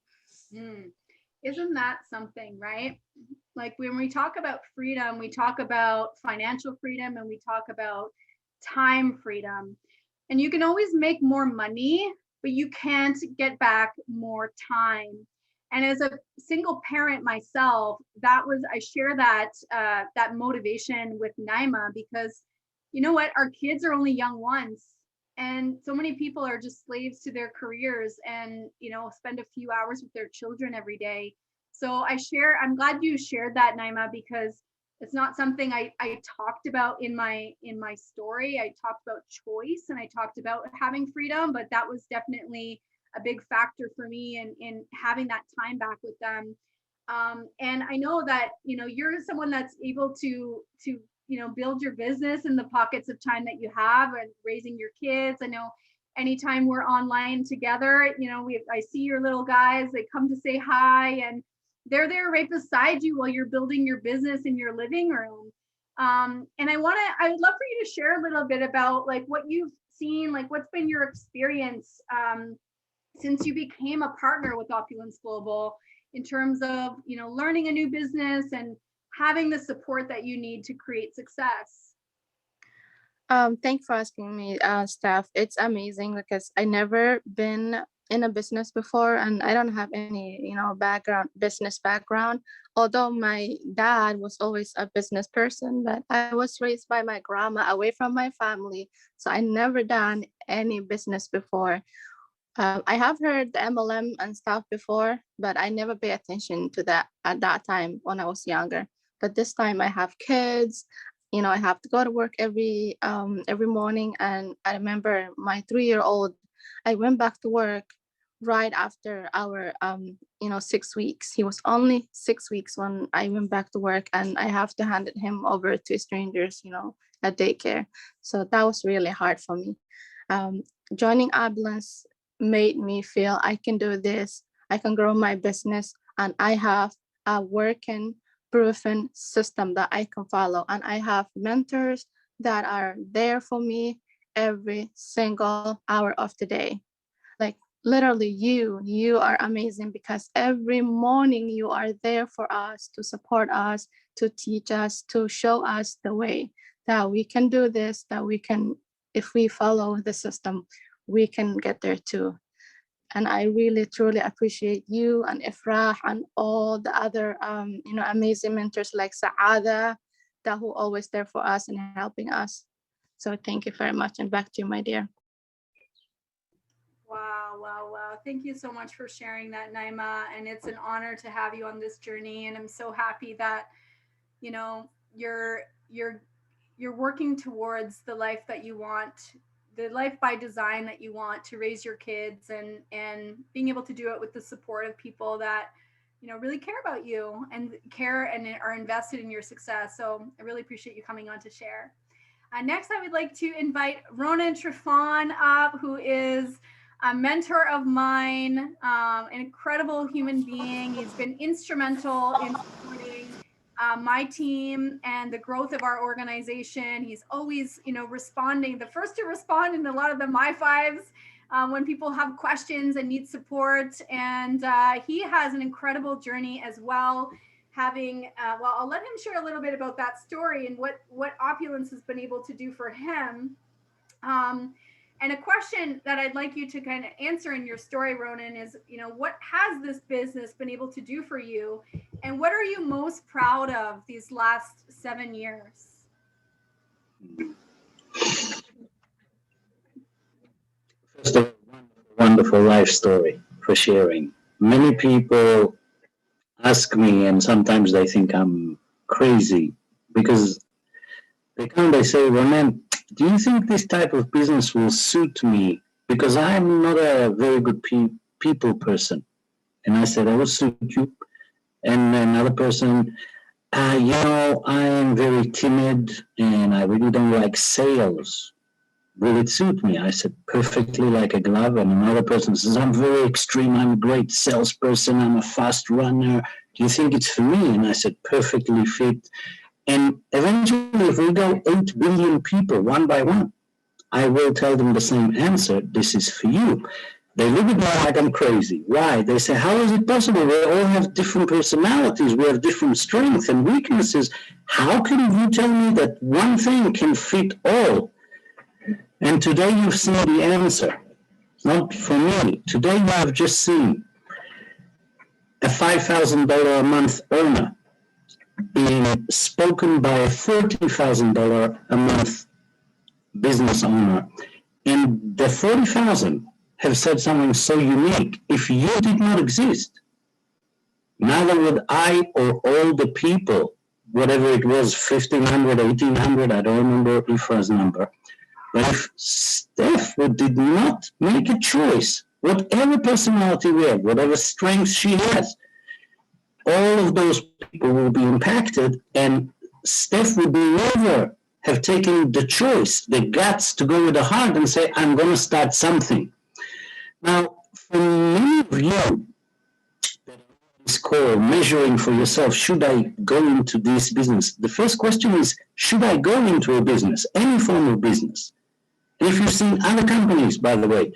[SPEAKER 1] Isn't that something, right? Like when we talk about freedom, we talk about financial freedom and we talk about time freedom. And you can always make more money, but you can't get back more time. And as a single parent myself, I share that motivation with Naima because you know what, our kids are only young once. And so many people are just slaves to their careers and, spend a few hours with their children every day. So I'm glad you shared that, Naima, because it's not something I talked about in my story. I talked about choice and I talked about having freedom, but that was definitely a big factor for me in having that time back with them. And I know that, you're someone that's able to build your business in the pockets of time that you have and raising your kids. I know anytime we're online together, I see your little guys, they come to say hi and they're there right beside you while you're building your business in your living room. And I would love for you to share a little bit about like what you've seen, like what's been your experience since you became a partner with Opulence Global in terms of, learning a new business and having the support that you need to create success.
[SPEAKER 4] Thanks for asking me, Steph. It's amazing because I never been in a business before and I don't have any, business background. Although my dad was always a business person, but I was raised by my grandma away from my family. So I never done any business before. I have heard the MLM and stuff before, but I never pay attention to that at that time when I was younger. But this time I have kids, I have to go to work every morning. And I remember my 3-year-old, I went back to work right after our 6 weeks. He was only 6 weeks when I went back to work, and I have to hand him over to strangers, at daycare. So that was really hard for me. Joining Opulence made me feel I can do this, I can grow my business, and I have a working, proven system that I can follow. And I have mentors that are there for me every single hour of the day. Like literally, you are amazing, because every morning you are there for us, to support us, to teach us, to show us the way that we can do this, that we can, if we follow the system, we can get there too. And I really truly appreciate you and Ifrah and all the other amazing mentors like Saada, that who always there for us and helping us. So thank you very much, and back to you, my dear.
[SPEAKER 1] Wow, wow, wow. Thank you so much for sharing that, Naima. And it's an honor to have you on this journey. And I'm so happy that, you're working towards the life that you want, the life by design that you want to raise your kids, and being able to do it with the support of people that, really care about you and care and are invested in your success. So I really appreciate you coming on to share. Next, I would like to invite Ronan Trifon up, who is a mentor of mine, an incredible human being. He's been instrumental in supporting my team and the growth of our organization. He's always, responding, the first to respond in a lot of the My Fives when people have questions and need support. And he has an incredible journey as well. Having, I'll let him share a little bit about that story and what Opulence has been able to do for him. And a question that I'd like you to kind of answer in your story, Ronan, is, what has this business been able to do for you? And what are you most proud of these last 7 years?
[SPEAKER 5] First of all, wonderful life story for sharing. Many people ask me, and sometimes they think I'm crazy, because they say, Ronan, do you think this type of business will suit me? Because I'm not a very good people person. And I said, I will suit you. And another person, I am very timid and I really don't like sales. Will it suit me? I said, perfectly, like a glove. And another person says, I'm very extreme. I'm a great salesperson. I'm a fast runner. Do you think it's for me? And I said, perfectly fit. And eventually, if we go 8 billion people one by one, I will tell them the same answer. This is for you. They look at me like I'm crazy. Why? They say, how is it possible? We all have different personalities. We have different strengths and weaknesses. How can you tell me that one thing can fit all? And today you've seen the answer. Not for me. Today you have just seen a $5,000 a month earner being spoken by a $40,000 a month business owner. And the 40,000 have said something so unique. If you did not exist, neither would I or all the people, whatever it was, 1,500, 1,800, I don't remember Ifra's number. But if Steph did not make a choice, whatever personality we have, whatever strengths she has, all of those people will be impacted, and Steph would never have taken the choice, the guts to go with the heart and say, I'm going to start something. Now, for many of you that is called measuring for yourself, should I go into this business? The first question is, should I go into a business, any form of business? If you've seen other companies, by the way,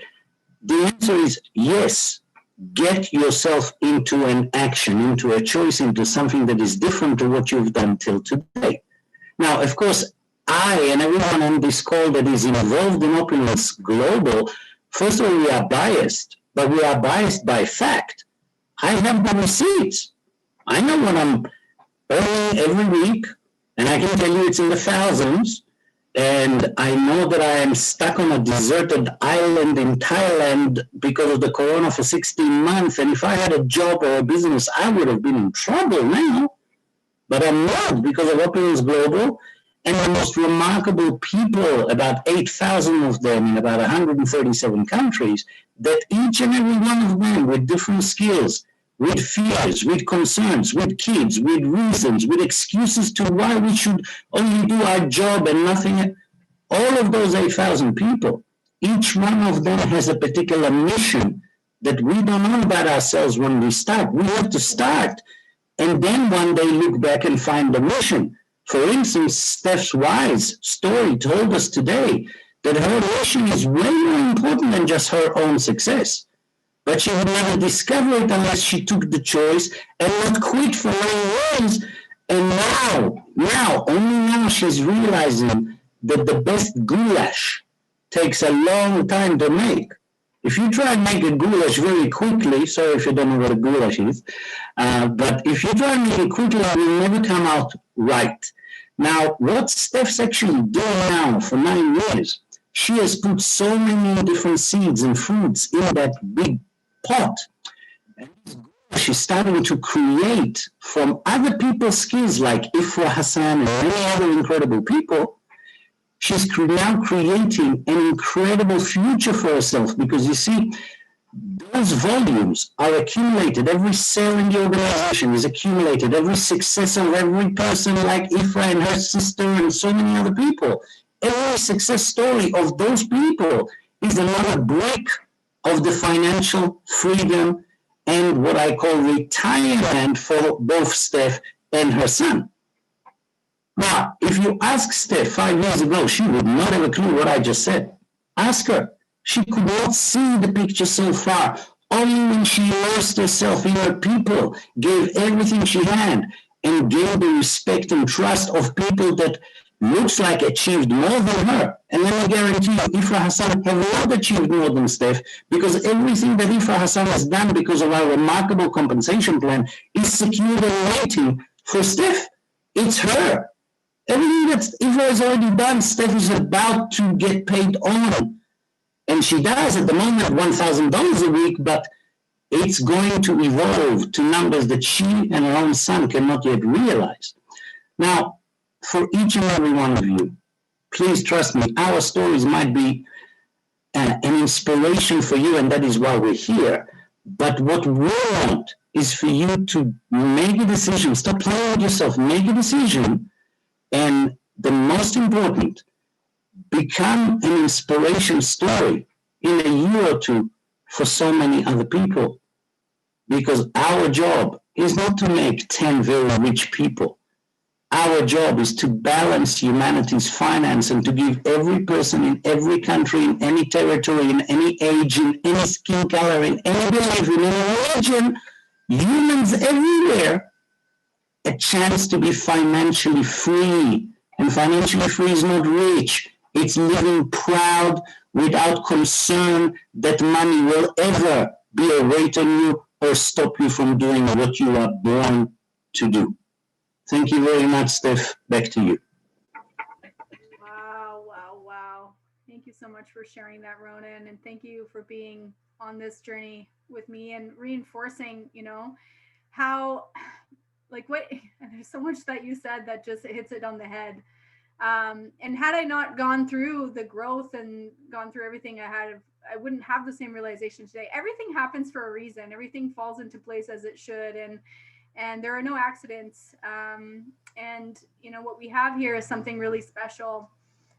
[SPEAKER 5] the answer is yes. Get yourself into an action, into a choice, into something that is different to what you've done till today. Now, of course, I and everyone on this call that is involved in Opulence Global, first of all, we are biased, but we are biased by fact. I have the receipts. I know what I'm earning every week, and I can tell you it's in the thousands. And I know that I am stuck on a deserted island in Thailand because of the corona for 16 months. And if I had a job or a business, I would have been in trouble now. But I'm not, because of Opulence Global. and the most remarkable people, about 8,000 of them in about 137 countries, that each and every one of them with different skills, with fears, with concerns, with kids, with reasons, with excuses to why we should only do our job and nothing. All of those 8,000 people, each one of them has a particular mission that we don't know about ourselves when we start. We have to start and then one day look back and find the mission. For instance, Steph Wise story told us today that her mission is way more important than just her own success. But she would never discover it unless she took the choice and not quit for many years. And now, only now she's realizing that the best goulash takes a long time to make. If you try and make a goulash very quickly, sorry if you don't know what a goulash is, but if you try and make it quickly, it will never come out right. Now, what Steph's actually doing now for 9 years, she has put so many different seeds and fruits in that big pot. And she's starting to create from other people's skills like Ifra Hassan and many other incredible people. She's now creating an incredible future for herself because you see, those volumes are accumulated. Every cell in the organization is accumulated. Every success of every person like Ifra and her sister and so many other people. Every success story of those people is another brick of the financial freedom and what I call retirement for both Steph and her son. Now, if you ask Steph 5 years ago, she would not have a clue what I just said. Ask her. She could not see the picture so far. Only when she immersed herself in her people, gave everything she had, and gained the respect and trust of people that looks like achieved more than her. And let me guarantee you, Ifra Hassan have not achieved more than Steph because everything that Ifra Hassan has done because of our remarkable compensation plan is secured and waiting for Steph. It's her. Everything that Ifra has already done, Steph is about to get paid on. And she does at the moment $1,000 a week, but it's going to evolve to numbers that she and her own son cannot yet realize. Now, for each and every one of you, please trust me, our stories might be an inspiration for you, and that is why we're here. But what we want is for you to make a decision. Stop playing with yourself. Make a decision. And the most important, become an inspiration story in a year or two for so many other people. Because our job is not to make 10 very rich people. Our job is to balance humanity's finance and to give every person in every country, in any territory, in any age, in any skin color, in any belief, in any religion, humans everywhere, a chance to be financially free. And financially free is not rich. It's living proud without concern that money will ever be a weight on you or stop you from doing what you are born to do. Thank you very much, Steph. Back to you.
[SPEAKER 1] Wow. Thank you so much for sharing that, Ronan. And thank you for being on this journey with me and reinforcing, how, there's so much that you said that just hits it on the head. And had I not gone through the growth and gone through everything I wouldn't have the same realization today. Everything happens for a reason. Everything falls into place as it should. And there are no accidents. And what we have here is something really special.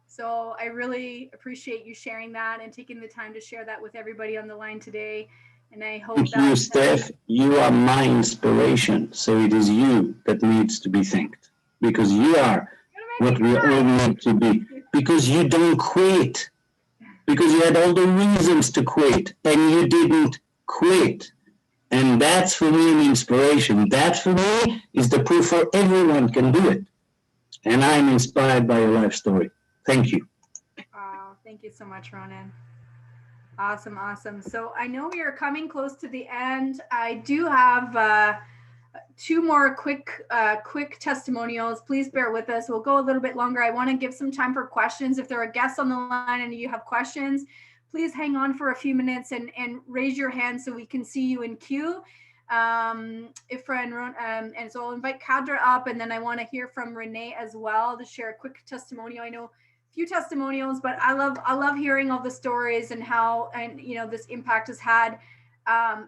[SPEAKER 1] So I really appreciate you sharing that and taking the time to share that with everybody on the line today. And I hope
[SPEAKER 5] Thank you, Steph. You are my inspiration. So it is you that needs to be thanked because you are what we all need to be. Because you don't quit. Because you had all the reasons to quit and you didn't quit. And that's for me an inspiration. That for me is the proof for everyone can do it. And I'm inspired by your life story. Thank you.
[SPEAKER 1] Wow, thank you so much, Ronan. Awesome. So I know we are coming close to the end. I do have two more quick testimonials. Please bear with us. We'll go a little bit longer. I want to give some time for questions. If there are guests on the line and you have questions, please hang on for a few minutes and raise your hand so we can see you in queue. Ifra and Ron, and so I'll invite Kadra up, and then I want to hear from Renee as well to share a quick testimonial. I know a few testimonials, but I love hearing all the stories and how, and this impact has had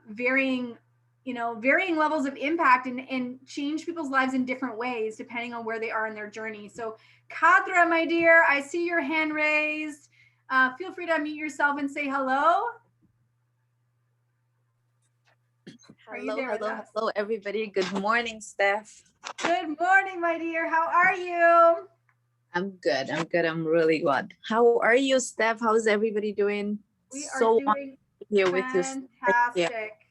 [SPEAKER 1] varying levels of impact and change people's lives in different ways depending on where they are in their journey. So Kadra, my dear, I see your hand raised. Feel free to unmute yourself and say hello.
[SPEAKER 6] Hello, everybody. Good morning, Steph.
[SPEAKER 1] Good morning, my dear. How are you?
[SPEAKER 6] I'm good. I'm really good. How are you, Steph? How's everybody doing?
[SPEAKER 1] We are doing
[SPEAKER 6] here with you.
[SPEAKER 1] Fantastic.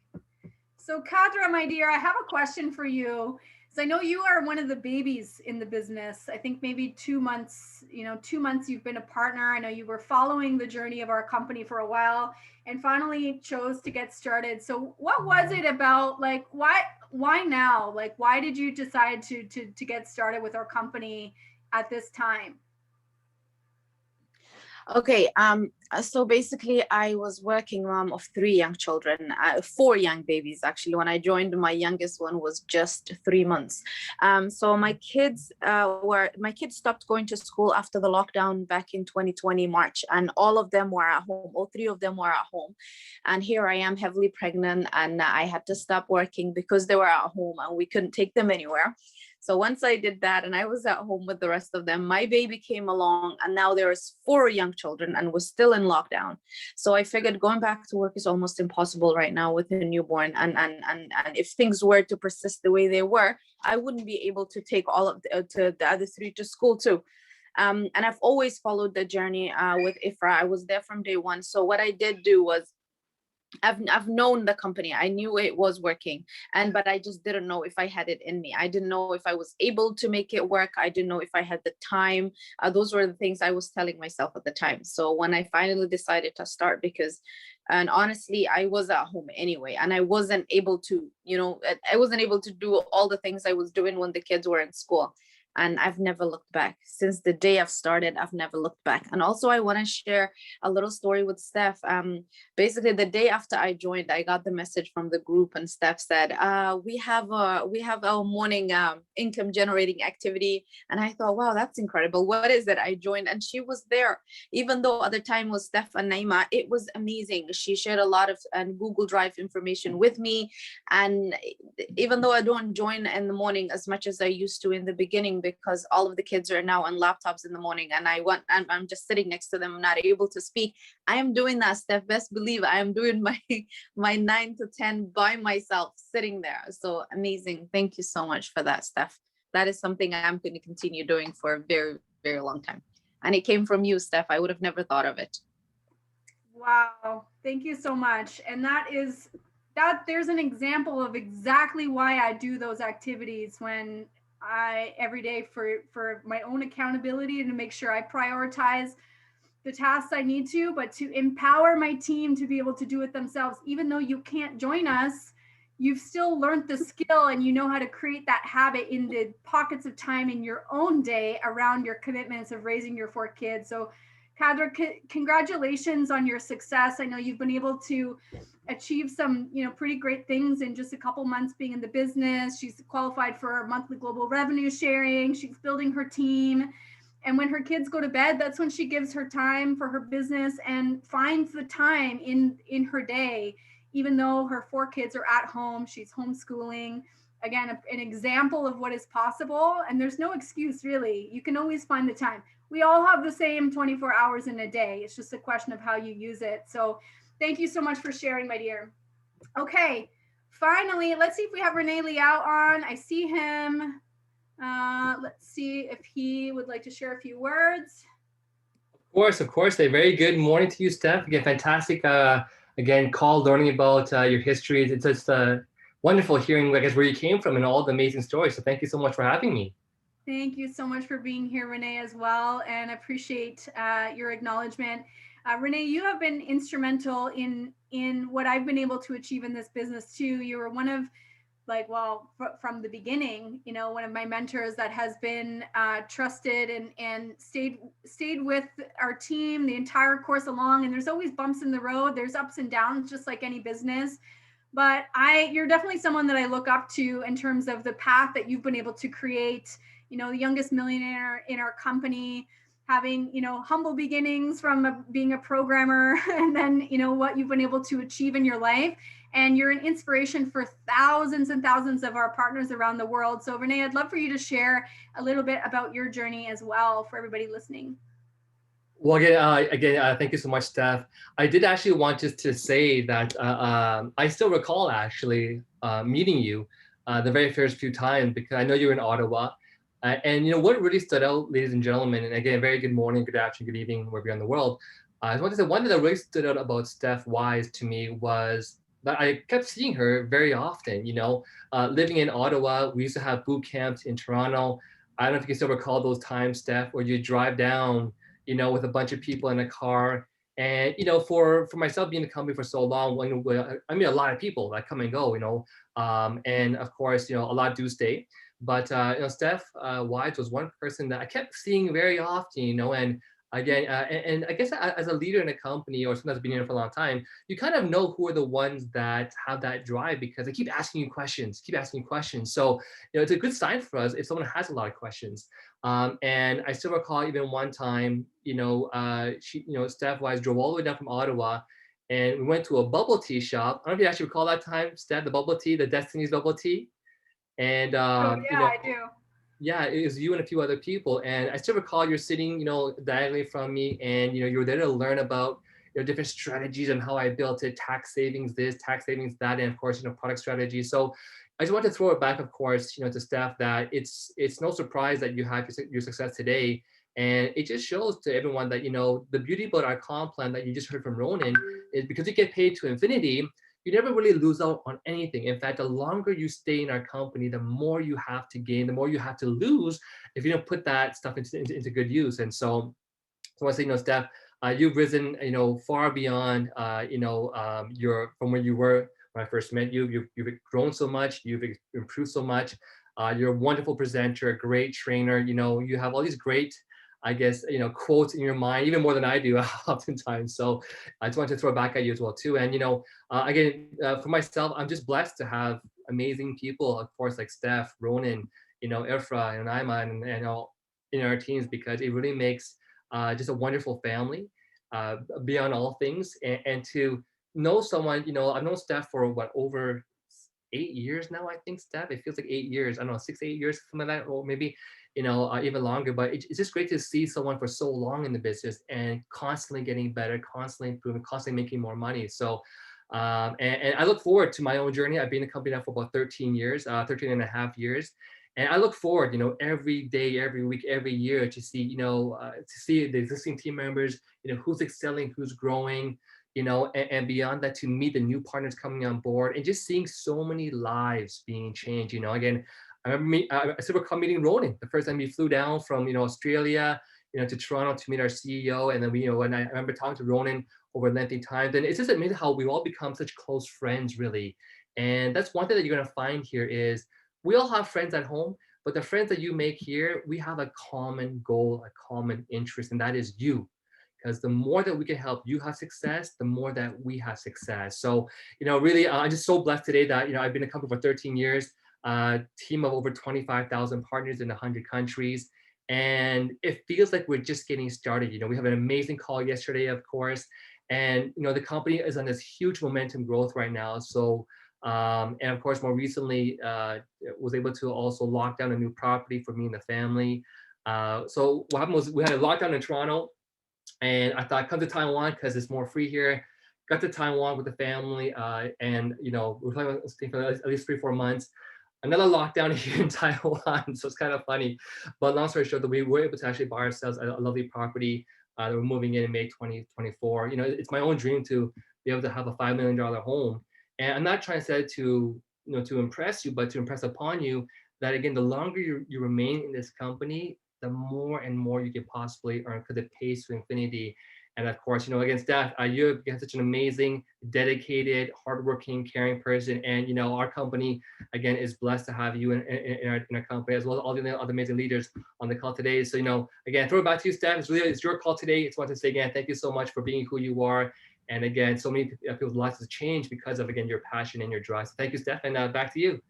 [SPEAKER 1] So Kadra, my dear, I have a question for you. So I know you are one of the babies in the business. I think maybe 2 months, 2 months you've been a partner. I know you were following the journey of our company for a while and finally chose to get started. So what was it about, like, why now? Like, why did you decide to get started with our company at this time?
[SPEAKER 6] Okay, so basically I was working mom of 3 young children, 4 young babies actually. When I joined, my youngest one was just 3 months. So my kids stopped going to school after the lockdown back in 2020 March, and all of them were at home. All 3 of them were at home, and here I am heavily pregnant, and I had to stop working because they were at home and we couldn't take them anywhere. So once I did that and I was at home with the rest of them, my baby came along, and now there's 4 young children and we're still in lockdown. So I figured going back to work is almost impossible right now with a newborn. And if things were to persist the way they were, I wouldn't be able to take all of the other 3 to school too. And I've always followed the journey with Ifra. I was there from day one. So what I did do was, I've known the company. I knew it was working, but I just didn't know if I had it in me. I didn't know if I was able to make it work. I didn't know if I had the time. Those were the things I was telling myself at the time. So when I finally decided to start, and honestly, I was at home anyway, and I wasn't able to, I wasn't able to do all the things I was doing when the kids were in school. And I've never looked back. Since the day I've started, I've never looked back. And also I want to share a little story with Steph. Basically the day after I joined, I got the message from the group, and Steph said, we have our morning income generating activity. And I thought, wow, that's incredible. What is it? I joined and she was there. Even though at the time was Steph and Naima, it was amazing. She shared a lot of Google Drive information with me. And even though I don't join in the morning as much as I used to in the beginning, because all of the kids are now on laptops in the morning, and I'm just sitting next to them, not able to speak. I am doing that, Steph. Best believe I am doing my 9 to 10 by myself, sitting there. So amazing. Thank you so much for that, Steph. That is something I'm going to continue doing for a very, very long time. And it came from you, Steph. I would have never thought of it.
[SPEAKER 1] Wow. Thank you so much. And there's an example of exactly why I do those activities every day for my own accountability and to make sure I prioritize the tasks I need to, but to empower my team to be able to do it themselves. Even though you can't join us, you've still learned the skill and you know how to create that habit in the pockets of time in your own day around your commitments of raising your 4 kids. So Kadra, congratulations on your success. I know you've been able to achieve some, pretty great things in just a couple months being in the business. She's qualified for monthly global revenue sharing. She's building her team. And when her kids go to bed, that's when she gives her time for her business and finds the time in her day, even though her 4 kids are at home. She's homeschooling. Again, an example of what is possible. And there's no excuse, really. You can always find the time. We all have the same 24 hours in a day. It's just a question of how you use it. So thank you so much for sharing, my dear. Okay, finally, let's see if we have Renee Liao on. I see him. Let's see if he would like to share a few words.
[SPEAKER 7] Of course. A very good morning to you, Steph. Again, fantastic, call learning about your history. It's just wonderful hearing, I guess, where you came from and all the amazing stories. So thank you so much for having me.
[SPEAKER 1] Thank you so much for being here, Renee, as well, and appreciate your acknowledgement. Renee, you have been instrumental in what I've been able to achieve in this business too. You were one of, from the beginning, one of my mentors that has been trusted and stayed with our team the entire course along. And there's always bumps in the road. There's ups and downs, just like any business. but you're definitely someone that I look up to in terms of the path that you've been able to create. You know, the youngest millionaire in our company, having, you know, humble beginnings from being a programmer, and then, you know, what you've been able to achieve in your life. And you're an inspiration for thousands and thousands of our partners around the world. So Renee, I'd love for you to share a little bit about your journey as well for everybody listening.
[SPEAKER 7] Well, again, thank you so much, Steph. I did actually want just to say that I still recall actually meeting you the very first few times, because I know you were in Ottawa. And you know what really stood out, ladies and gentlemen, and again, very good morning, good afternoon, good evening, wherever you're in the world. I just want to say one thing that really stood out about Steph Wise to me was that I kept seeing her very often. You know, living in Ottawa, we used to have boot camps in Toronto. I don't know if you can still recall those times, Steph, where you drive down, you know, with a bunch of people in a car. And, you know, for myself being in the company for so long, I mean, a lot of people that come and go, you know, and of course, you know, a lot do stay. But, you know, Steph Wise was one person that I kept seeing very often, you know, and again, and I guess as a leader in a company, or sometimes being in it for a long time, you kind of know who are the ones that have that drive, because they keep asking you questions, keep asking you questions. So, you know, it's a good sign for us if someone has a lot of questions. And I still recall even one time, you know, Steph Wise drove all the way down from Ottawa, and we went to a bubble tea shop. I don't know if you actually recall that time, Steph, the bubble tea, the Destiny's bubble tea. And,
[SPEAKER 1] Oh,
[SPEAKER 7] you
[SPEAKER 1] yeah,
[SPEAKER 7] know,
[SPEAKER 1] I do.
[SPEAKER 7] yeah, it was you and a few other people. And I still recall you're sitting, you know, diagonally from me, and, you know, you were there to learn about, you know, different strategies and how I built it, tax savings this, tax savings that, and of course, you know, product strategy. So I just want to throw it back, of course, you know, to Steph, that it's no surprise that you have your success today. And it just shows to everyone that, you know, the beauty about our comp plan that you just heard from Ronan is because you get paid to infinity, you never really lose out on anything. In fact, the longer you stay in our company, the more you have to gain, the more you have to lose if you don't put that stuff into good use. And so I want to say, you know, Steph, you've risen, you know, far beyond, your from where you were when I first met you. You've grown so much, you've improved so much. You're a wonderful presenter, a great trainer. You know, you have all these great, I guess, you know, quotes in your mind, even more than I do oftentimes. So I just want to throw it back at you as well too. And, you know, again, for myself, I'm just blessed to have amazing people, of course, like Steph, Ronan, you know, Ifra and Ayman, and all in our teams, because it really makes just a wonderful family beyond all things. And to know someone, you know, I've known Steph for what, over 8 years now, I think, Steph. It feels like 8 years. I don't know, 6 to 8 years, something like that, or maybe, you know, even longer. But it's just great to see someone for so long in the business and constantly getting better, constantly improving, constantly making more money. So, and I look forward to my own journey. I've been in the company now for about 13 years, 13 and a half years. And I look forward, you know, every day, every week, every year to see, you know, to see the existing team members, you know, who's excelling, who's growing, you know, and beyond that, to meet the new partners coming on board, and just seeing so many lives being changed. You know, again, I remember I still recall meeting Ronan the first time he flew down from, you know, Australia, you know, to Toronto to meet our CEO. And then we, you know, when I remember talking to Ronan over lengthy time, then it's just amazing how we all become such close friends, really. And that's one thing that you're gonna find here is we all have friends at home, but the friends that you make here, we have a common goal, a common interest, and that is you. Because the more that we can help you have success, the more that we have success. So, you know, really, I'm just so blessed today that, you know, I've been in a company for 13 years, team of over 25,000 partners in 100 countries. And it feels like we're just getting started. You know, we have an amazing call yesterday, of course. And, you know, the company is on this huge momentum growth right now. So, and of course, more recently, was able to also lock down a new property for me and the family. So what happened was we had a lockdown in Toronto, and I thought, come to Taiwan because it's more free here. Got to Taiwan with the family, and you know, we were planning on staying for at least 3-4 months. Another lockdown here in Taiwan, so it's kind of funny. But long story short, that we were able to actually buy ourselves a lovely property that we're moving in May 2024. You know, it's my own dream to be able to have a $5 million home. And I'm not trying to say it to, you know, to impress you, but to impress upon you that, again, the longer you remain in this company, the more and more you can possibly earn, because it pays to infinity. And of course, you know, again, Steph, you're such an amazing, dedicated, hardworking, caring person. And, you know, our company, again, is blessed to have you in our company, as well as all the other amazing leaders on the call today. So, you know, again, throw it back to you, Steph. It's your call today. I just want to say again, thank you so much for being who you are. And again, so many people's lives have changed because of, again, your passion and your drive. So thank you, Steph, and back to you.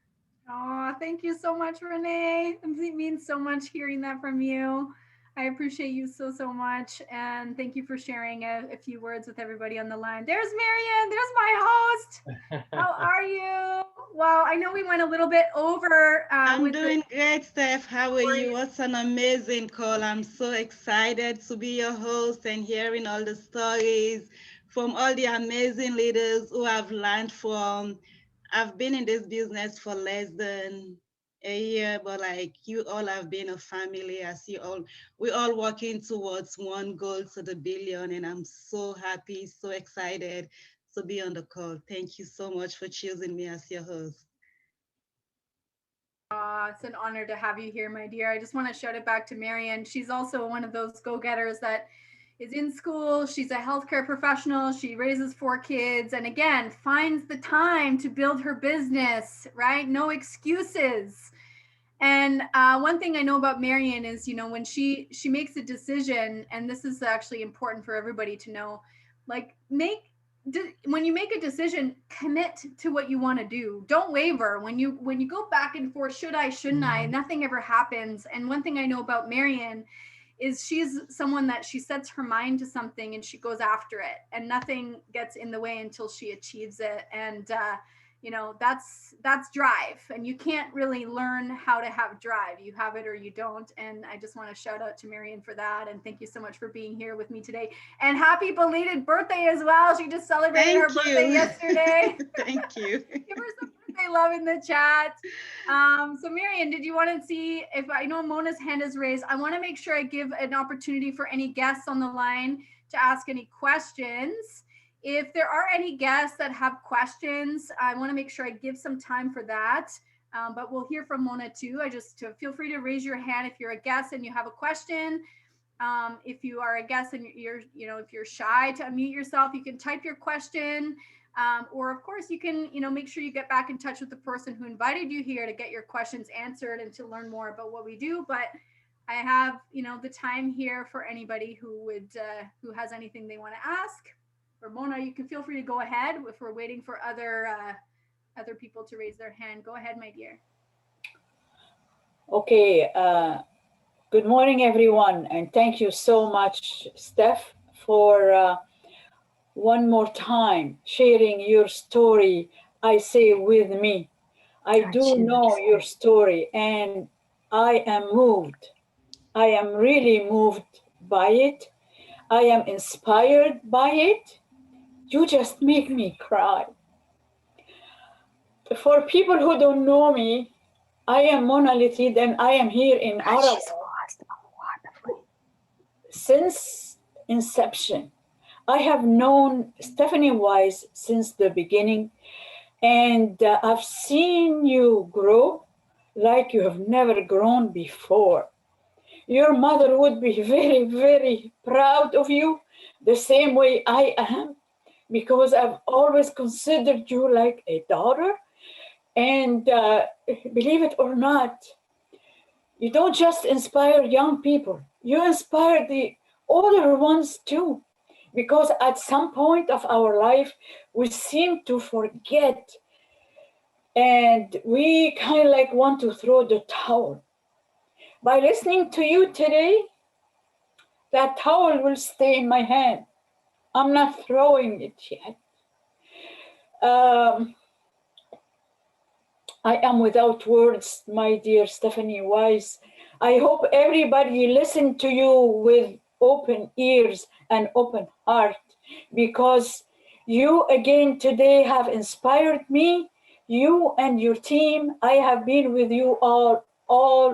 [SPEAKER 1] Oh, thank you so much, Renee. It means so much hearing that from you. I appreciate you so much. And thank you for sharing a few words with everybody on the line. There's Marian. There's my host. How are you? Wow, I know we went a little bit over.
[SPEAKER 2] I'm doing great, Steph. How are you? What's an amazing call. I'm so excited to be your host and hearing all the stories from all the amazing leaders who I've learned from. I've been in this business for less than a year, but like you all have been a family. As we're all working towards one goal to the billion, and I'm so happy, so excited to be on the call. Thank you so much for choosing me as your host.
[SPEAKER 1] It's an honor to have you here, my dear. I just want to shout it back to Marian. She's also one of those go-getters that is in school. She's a healthcare professional. She raises 4 kids and again, finds the time to build her business, right? No excuses. And one thing I know about Marian is, when she makes a decision, and this is actually important for everybody to know, like when you make a decision, commit to what you want to do. Don't waver. When you go back and forth, should I, shouldn't I, nothing ever happens. And one thing I know about Marian is she's someone that she sets her mind to something and she goes after it, and nothing gets in the way until she achieves it. And that's drive, and you can't really learn how to have drive. You have it or you don't. And I just want to shout out to Marian for that, and thank you so much for being here with me today, and happy belated birthday as well. She just celebrated her birthday yesterday.
[SPEAKER 2] Thank you.
[SPEAKER 1] Give her some birthday love in the chat. So Marian, did you want to see if, I know Mona's hand is raised, I want to make sure I give an opportunity for any guests on the line to ask any questions. If there are any guests that have questions, I want to make sure I give some time for that. But we'll hear from Mona too. Feel free to raise your hand if you're a guest and you have a question. If you are a guest and if you're shy to unmute yourself, you can type your question. Or of course you can, make sure you get back in touch with the person who invited you here to get your questions answered and to learn more about what we do. But I have, the time here for anybody who has anything they want to ask. Or Mona, you can feel free to go ahead if we're waiting for other people to raise their hand. Go ahead, my dear.
[SPEAKER 8] Okay. Good morning, everyone, and thank you so much, Steph, for one more time sharing your story. I say with me, I do know your story, and I am moved. I am really moved by it. I am inspired by it. You just make me cry. For people who don't know me, I am Mona Litid, and I am here in Ottawa since inception. I have known Stephanie Wise since the beginning, and I've seen you grow like you have never grown before. Your mother would be very, very proud of you, the same way I am, because I've always considered you like a daughter. And believe it or not, you don't just inspire young people, you inspire the older ones too. Because at some point of our life, we seem to forget and we kind of like want to throw the towel. By listening to you today, that towel will stay in my hand. I'm not throwing it yet. I am without words, my dear Stephanie Wise. I hope everybody listen to you with open ears and open heart, because you again today have inspired me. You and your team, I have been with you all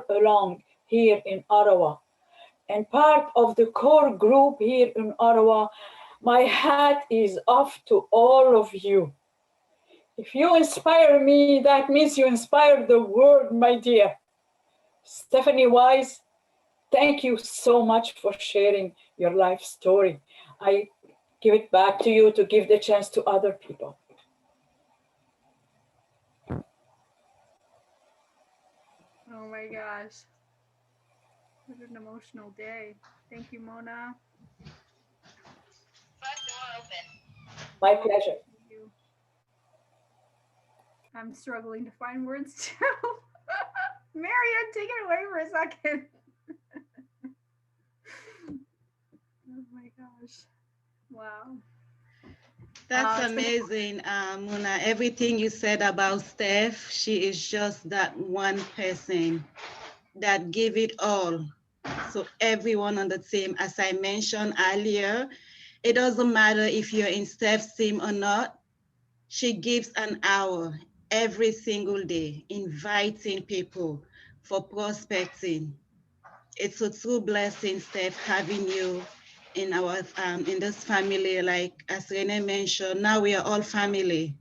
[SPEAKER 8] along here in Ottawa, and part of the core group here in Ottawa. My hat is off to all of you. If you inspire me, that means you inspire the world, my dear. Stephanie Wise, thank you so much for sharing your life story. I give it back to you to give the chance to other people.
[SPEAKER 1] Oh my gosh. What an emotional day. Thank you, Mona.
[SPEAKER 9] Front door open.
[SPEAKER 8] My pleasure.
[SPEAKER 1] Thank you. I'm struggling to find words too. Marion, take it away for a second. Oh my gosh. Wow.
[SPEAKER 2] That's amazing, Muna. Everything you said about Steph, she is just that one person that gave it all. So everyone on the team, as I mentioned earlier, it doesn't matter if you're in Steph's team or not. She gives an hour every single day, inviting people for prospecting. It's a true blessing, Steph, having you in our in this family. Like as Rene mentioned, now we are all family.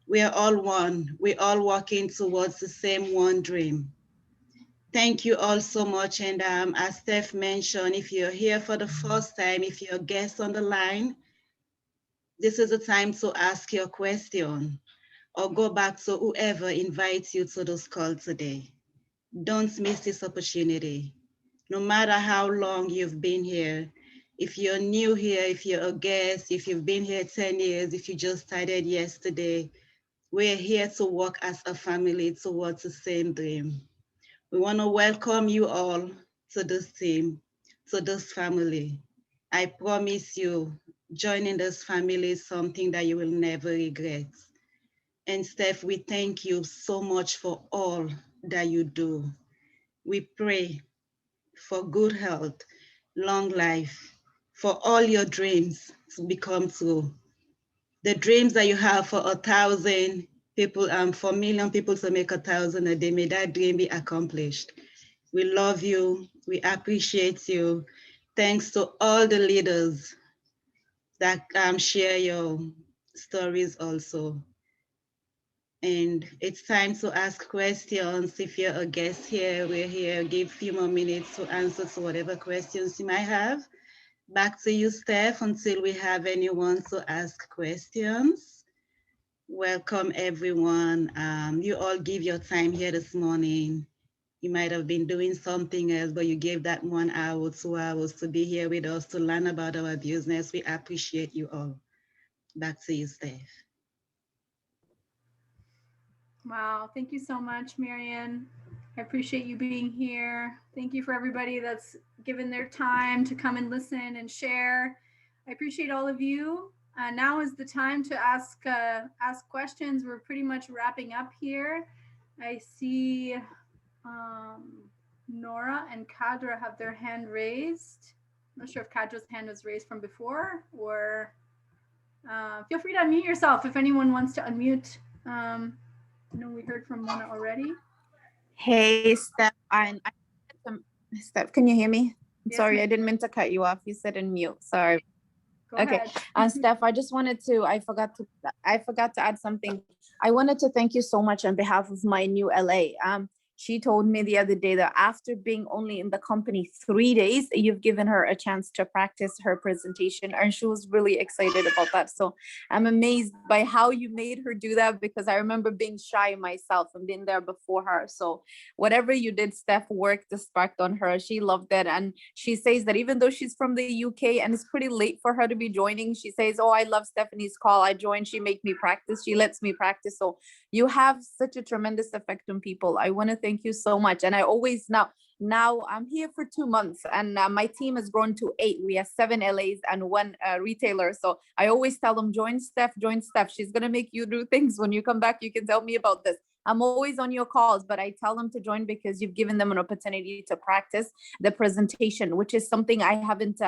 [SPEAKER 2] We are all one. We're all working towards the same one dream. Thank you all so much. And as Steph mentioned, if you're here for the first time, if you're a guest on the line, this is the time to ask your question or go back to whoever invites you to this call today. Don't miss this opportunity. No matter how long you've been here, if you're new here, if you're a guest, if you've been here 10 years, if you just started yesterday, we're here to work as a family towards the same dream. We want to welcome you all to this team, to this family. I promise you, joining this family is something that you will never regret. And Steph, we thank you so much for all that you do. We pray for good health, long life, for all your dreams to become true. The dreams that you have for 1,000 people, for 1,000,000 people to make 1,000 a day, may that dream be accomplished. We love you. We appreciate you. Thanks to all the leaders that share your stories also. And it's time to ask questions. If you're a guest here, we're here. Give a few more minutes to answer to whatever questions you might have. Back to you, Steph, until we have anyone to ask questions. Welcome, everyone. You all give your time here this morning. You might have been doing something else, but you gave that 1 hour, 2 hours to be here with us to learn about our business. We appreciate you all. Back to you, Steph.
[SPEAKER 1] Wow, thank you so much, Marion. I appreciate you being here. Thank you for everybody that's given their time to come and listen and share. I appreciate all of you. Now is the time to ask questions. We're pretty much wrapping up here. I see Nora and Kadra have their hand raised. I'm not sure if Kadra's hand was raised from before, or feel free to unmute yourself if anyone wants to unmute. I know we heard from Mona already.
[SPEAKER 6] Hey, Steph. Steph, can you hear me?
[SPEAKER 1] Yes,
[SPEAKER 6] Sorry,
[SPEAKER 1] ma'am.
[SPEAKER 6] I didn't mean to cut you off. You said in mute. Sorry.
[SPEAKER 1] Go
[SPEAKER 6] Okay.
[SPEAKER 1] ahead.
[SPEAKER 6] Steph, I just wanted to, I forgot to add something. I wanted to thank you so much on behalf of my new LA. She told me the other day that after being only in the company 3 days, you've given her a chance to practice her presentation, and she was really excited about that. So I'm amazed by how you made her do that, because I remember being shy myself and being there before her. So whatever you did, Steph, worked the spark on her. She loved it. And she says that even though she's from the UK and it's pretty late for her to be joining, she says, oh, I love Stephanie's call. I joined, she make me practice. She lets me practice. So you have such a tremendous effect on people. I want to thank you so much. And I always now I'm here for 2 months, and my team has grown to 8. We have 7 LAs and 1 retailer. So I always tell them, join Steph. She's going to make you do things. When you come back, you can tell me about this. I'm always on your calls, but I tell them to join because you've given them an opportunity to practice the presentation, which is something I haven't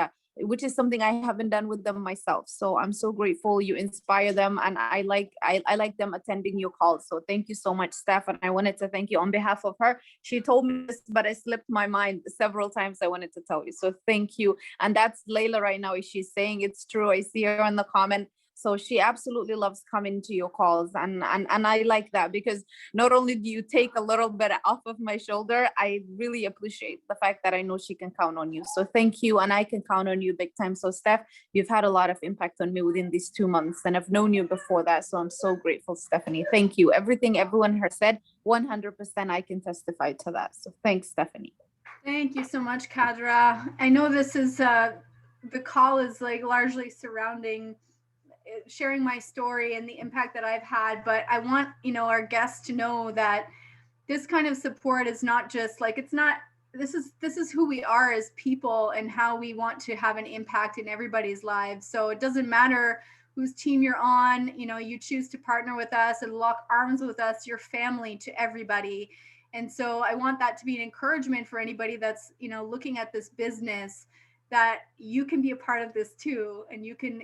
[SPEAKER 6] done with them myself. So I'm so grateful you inspire them, and I like them attending your calls. So thank you so much, Steph. And I wanted to thank you on behalf of her. She told me this, but I slipped my mind several times. I wanted to tell you. So thank you. And that's Layla right now. She's saying it's true. I see her in the comment. So she absolutely loves coming to your calls. And I like that, because not only do you take a little bit off of my shoulder, I really appreciate the fact that I know she can count on you. So thank you. And I can count on you big time. So Steph, you've had a lot of impact on me within these 2 months, and I've known you before that. So I'm so grateful, Stephanie. Thank you. Everything everyone has said, 100% I can testify to that. So thanks, Stephanie.
[SPEAKER 1] Thank you so much, Kadra. I know this is the call is like largely surrounding sharing my story and the impact that I've had. But I want, our guests to know that this kind of support is not just like, it's not, this is who we are as people and how we want to have an impact in everybody's lives. So it doesn't matter whose team you're on, you choose to partner with us and lock arms with us, you're family to everybody. And so I want that to be an encouragement for anybody that's, looking at this business, that you can be a part of this too. And you can,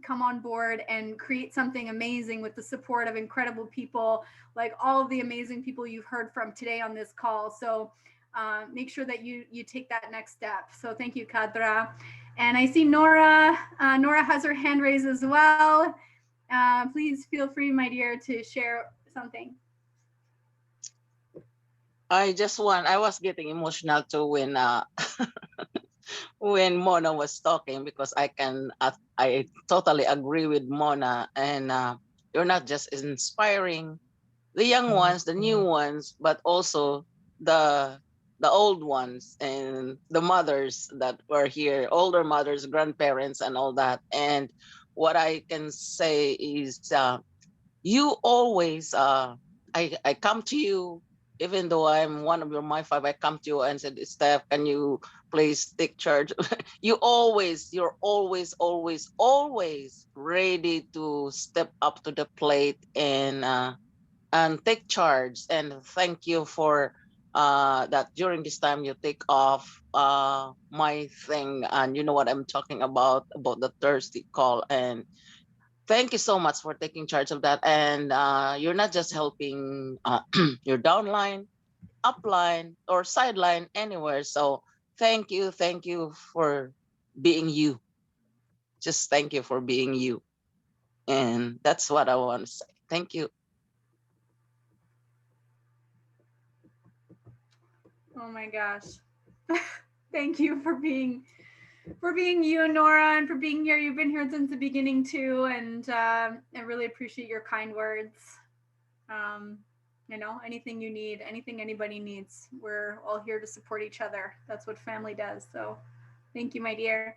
[SPEAKER 1] come on board and create something amazing with the support of incredible people, like all of the amazing people you've heard from today on this call. So make sure that you take that next step. So thank you, Kadra. And I see Nora. Nora has her hand raised as well. Please feel free, my dear, to share something.
[SPEAKER 9] I was getting emotional too when when Mona was talking, because I totally agree with Mona, and you're not just inspiring the young ones, the new ones, but also the old ones and the mothers that were here, older mothers, grandparents, and all that. And what I can say is, you always, I come to you, even though I'm one of your my five, I come to you and said, Steph, can you please take charge? You're always ready to step up to the plate and take charge. And thank you for that during this time you take off my thing, and you know what I'm talking about the Thursday call. And thank you so much for taking charge of that. And you're not just helping your downline, upline, or sideline, anywhere. So thank you for being you. Just thank you for being you. And that's what I want to say. Thank you.
[SPEAKER 1] Oh my gosh. Thank you for being you, Nora, and for being here. You've been here since the beginning too, and I really appreciate your kind words. Anything you need, anything anybody needs, we're all here to support each other. That's what family does. So thank you, my dear.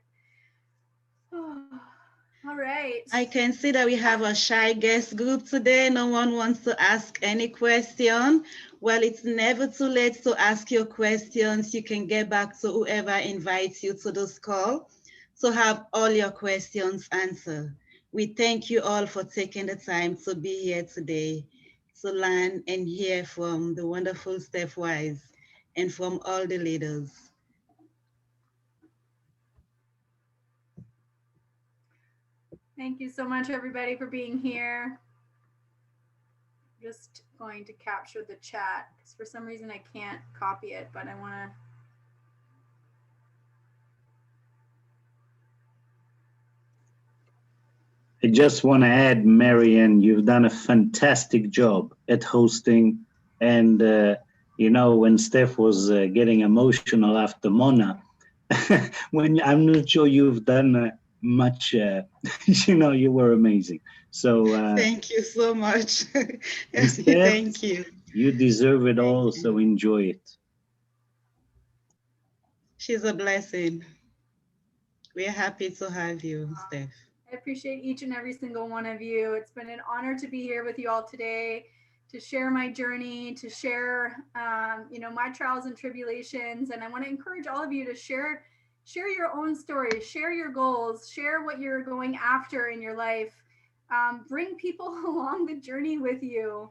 [SPEAKER 1] All right.
[SPEAKER 2] I can see that we have a shy guest group today. No one wants to ask any question. Well, it's never too late to ask your questions. You can get back to whoever invites you to this call to have all your questions answered. We thank you all for taking the time to be here today to learn and hear from the wonderful Steph Wise and from all the leaders.
[SPEAKER 1] Thank you so much, everybody, for being here. Just going to capture the chat because for some reason I can't copy it, but I want to.
[SPEAKER 5] I just want to add, Marianne, you've done a fantastic job at hosting. And, when Steph was getting emotional after Mona, when I'm not sure you've done much, you were amazing. So
[SPEAKER 2] thank you so much.
[SPEAKER 5] Steph,
[SPEAKER 2] thank you.
[SPEAKER 5] You deserve it all, so enjoy it.
[SPEAKER 2] She's a blessing. We're happy to have you, Steph.
[SPEAKER 1] I appreciate each and every single one of you. It's been an honor to be here with you all today, to share my journey, to share, my trials and tribulations. And I want to encourage all of you to share your own stories, share your goals, share what you're going after in your life. Bring people along the journey with you.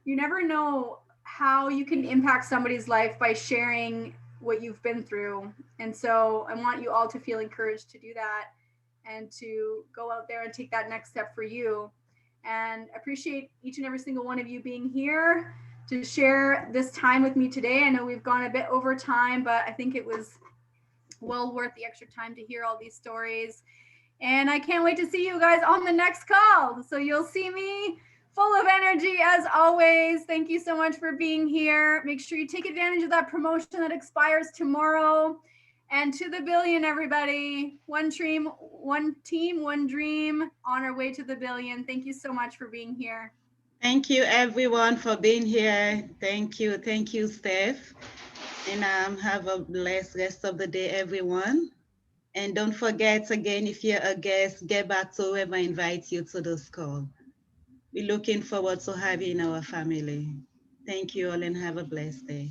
[SPEAKER 1] You never know how you can impact somebody's life by sharing what you've been through. And so I want you all to feel encouraged to do that and to go out there and take that next step for you. And appreciate each and every single one of you being here to share this time with me today. I know we've gone a bit over time, but I think it was well worth the extra time to hear all these stories. And I can't wait to see you guys on the next call. So you'll see me full of energy as always. Thank you so much for being here. Make sure you take advantage of that promotion that expires tomorrow. And to the billion, everybody. One team, one dream, on our way to the billion. Thank you so much for being here.
[SPEAKER 2] Thank you, everyone, for being here. Thank you, Steph. And have a blessed rest of the day, everyone. And don't forget, again, if you're a guest, get back to whoever invites you to this call. We're looking forward to having you in our family. Thank you all and have a blessed day.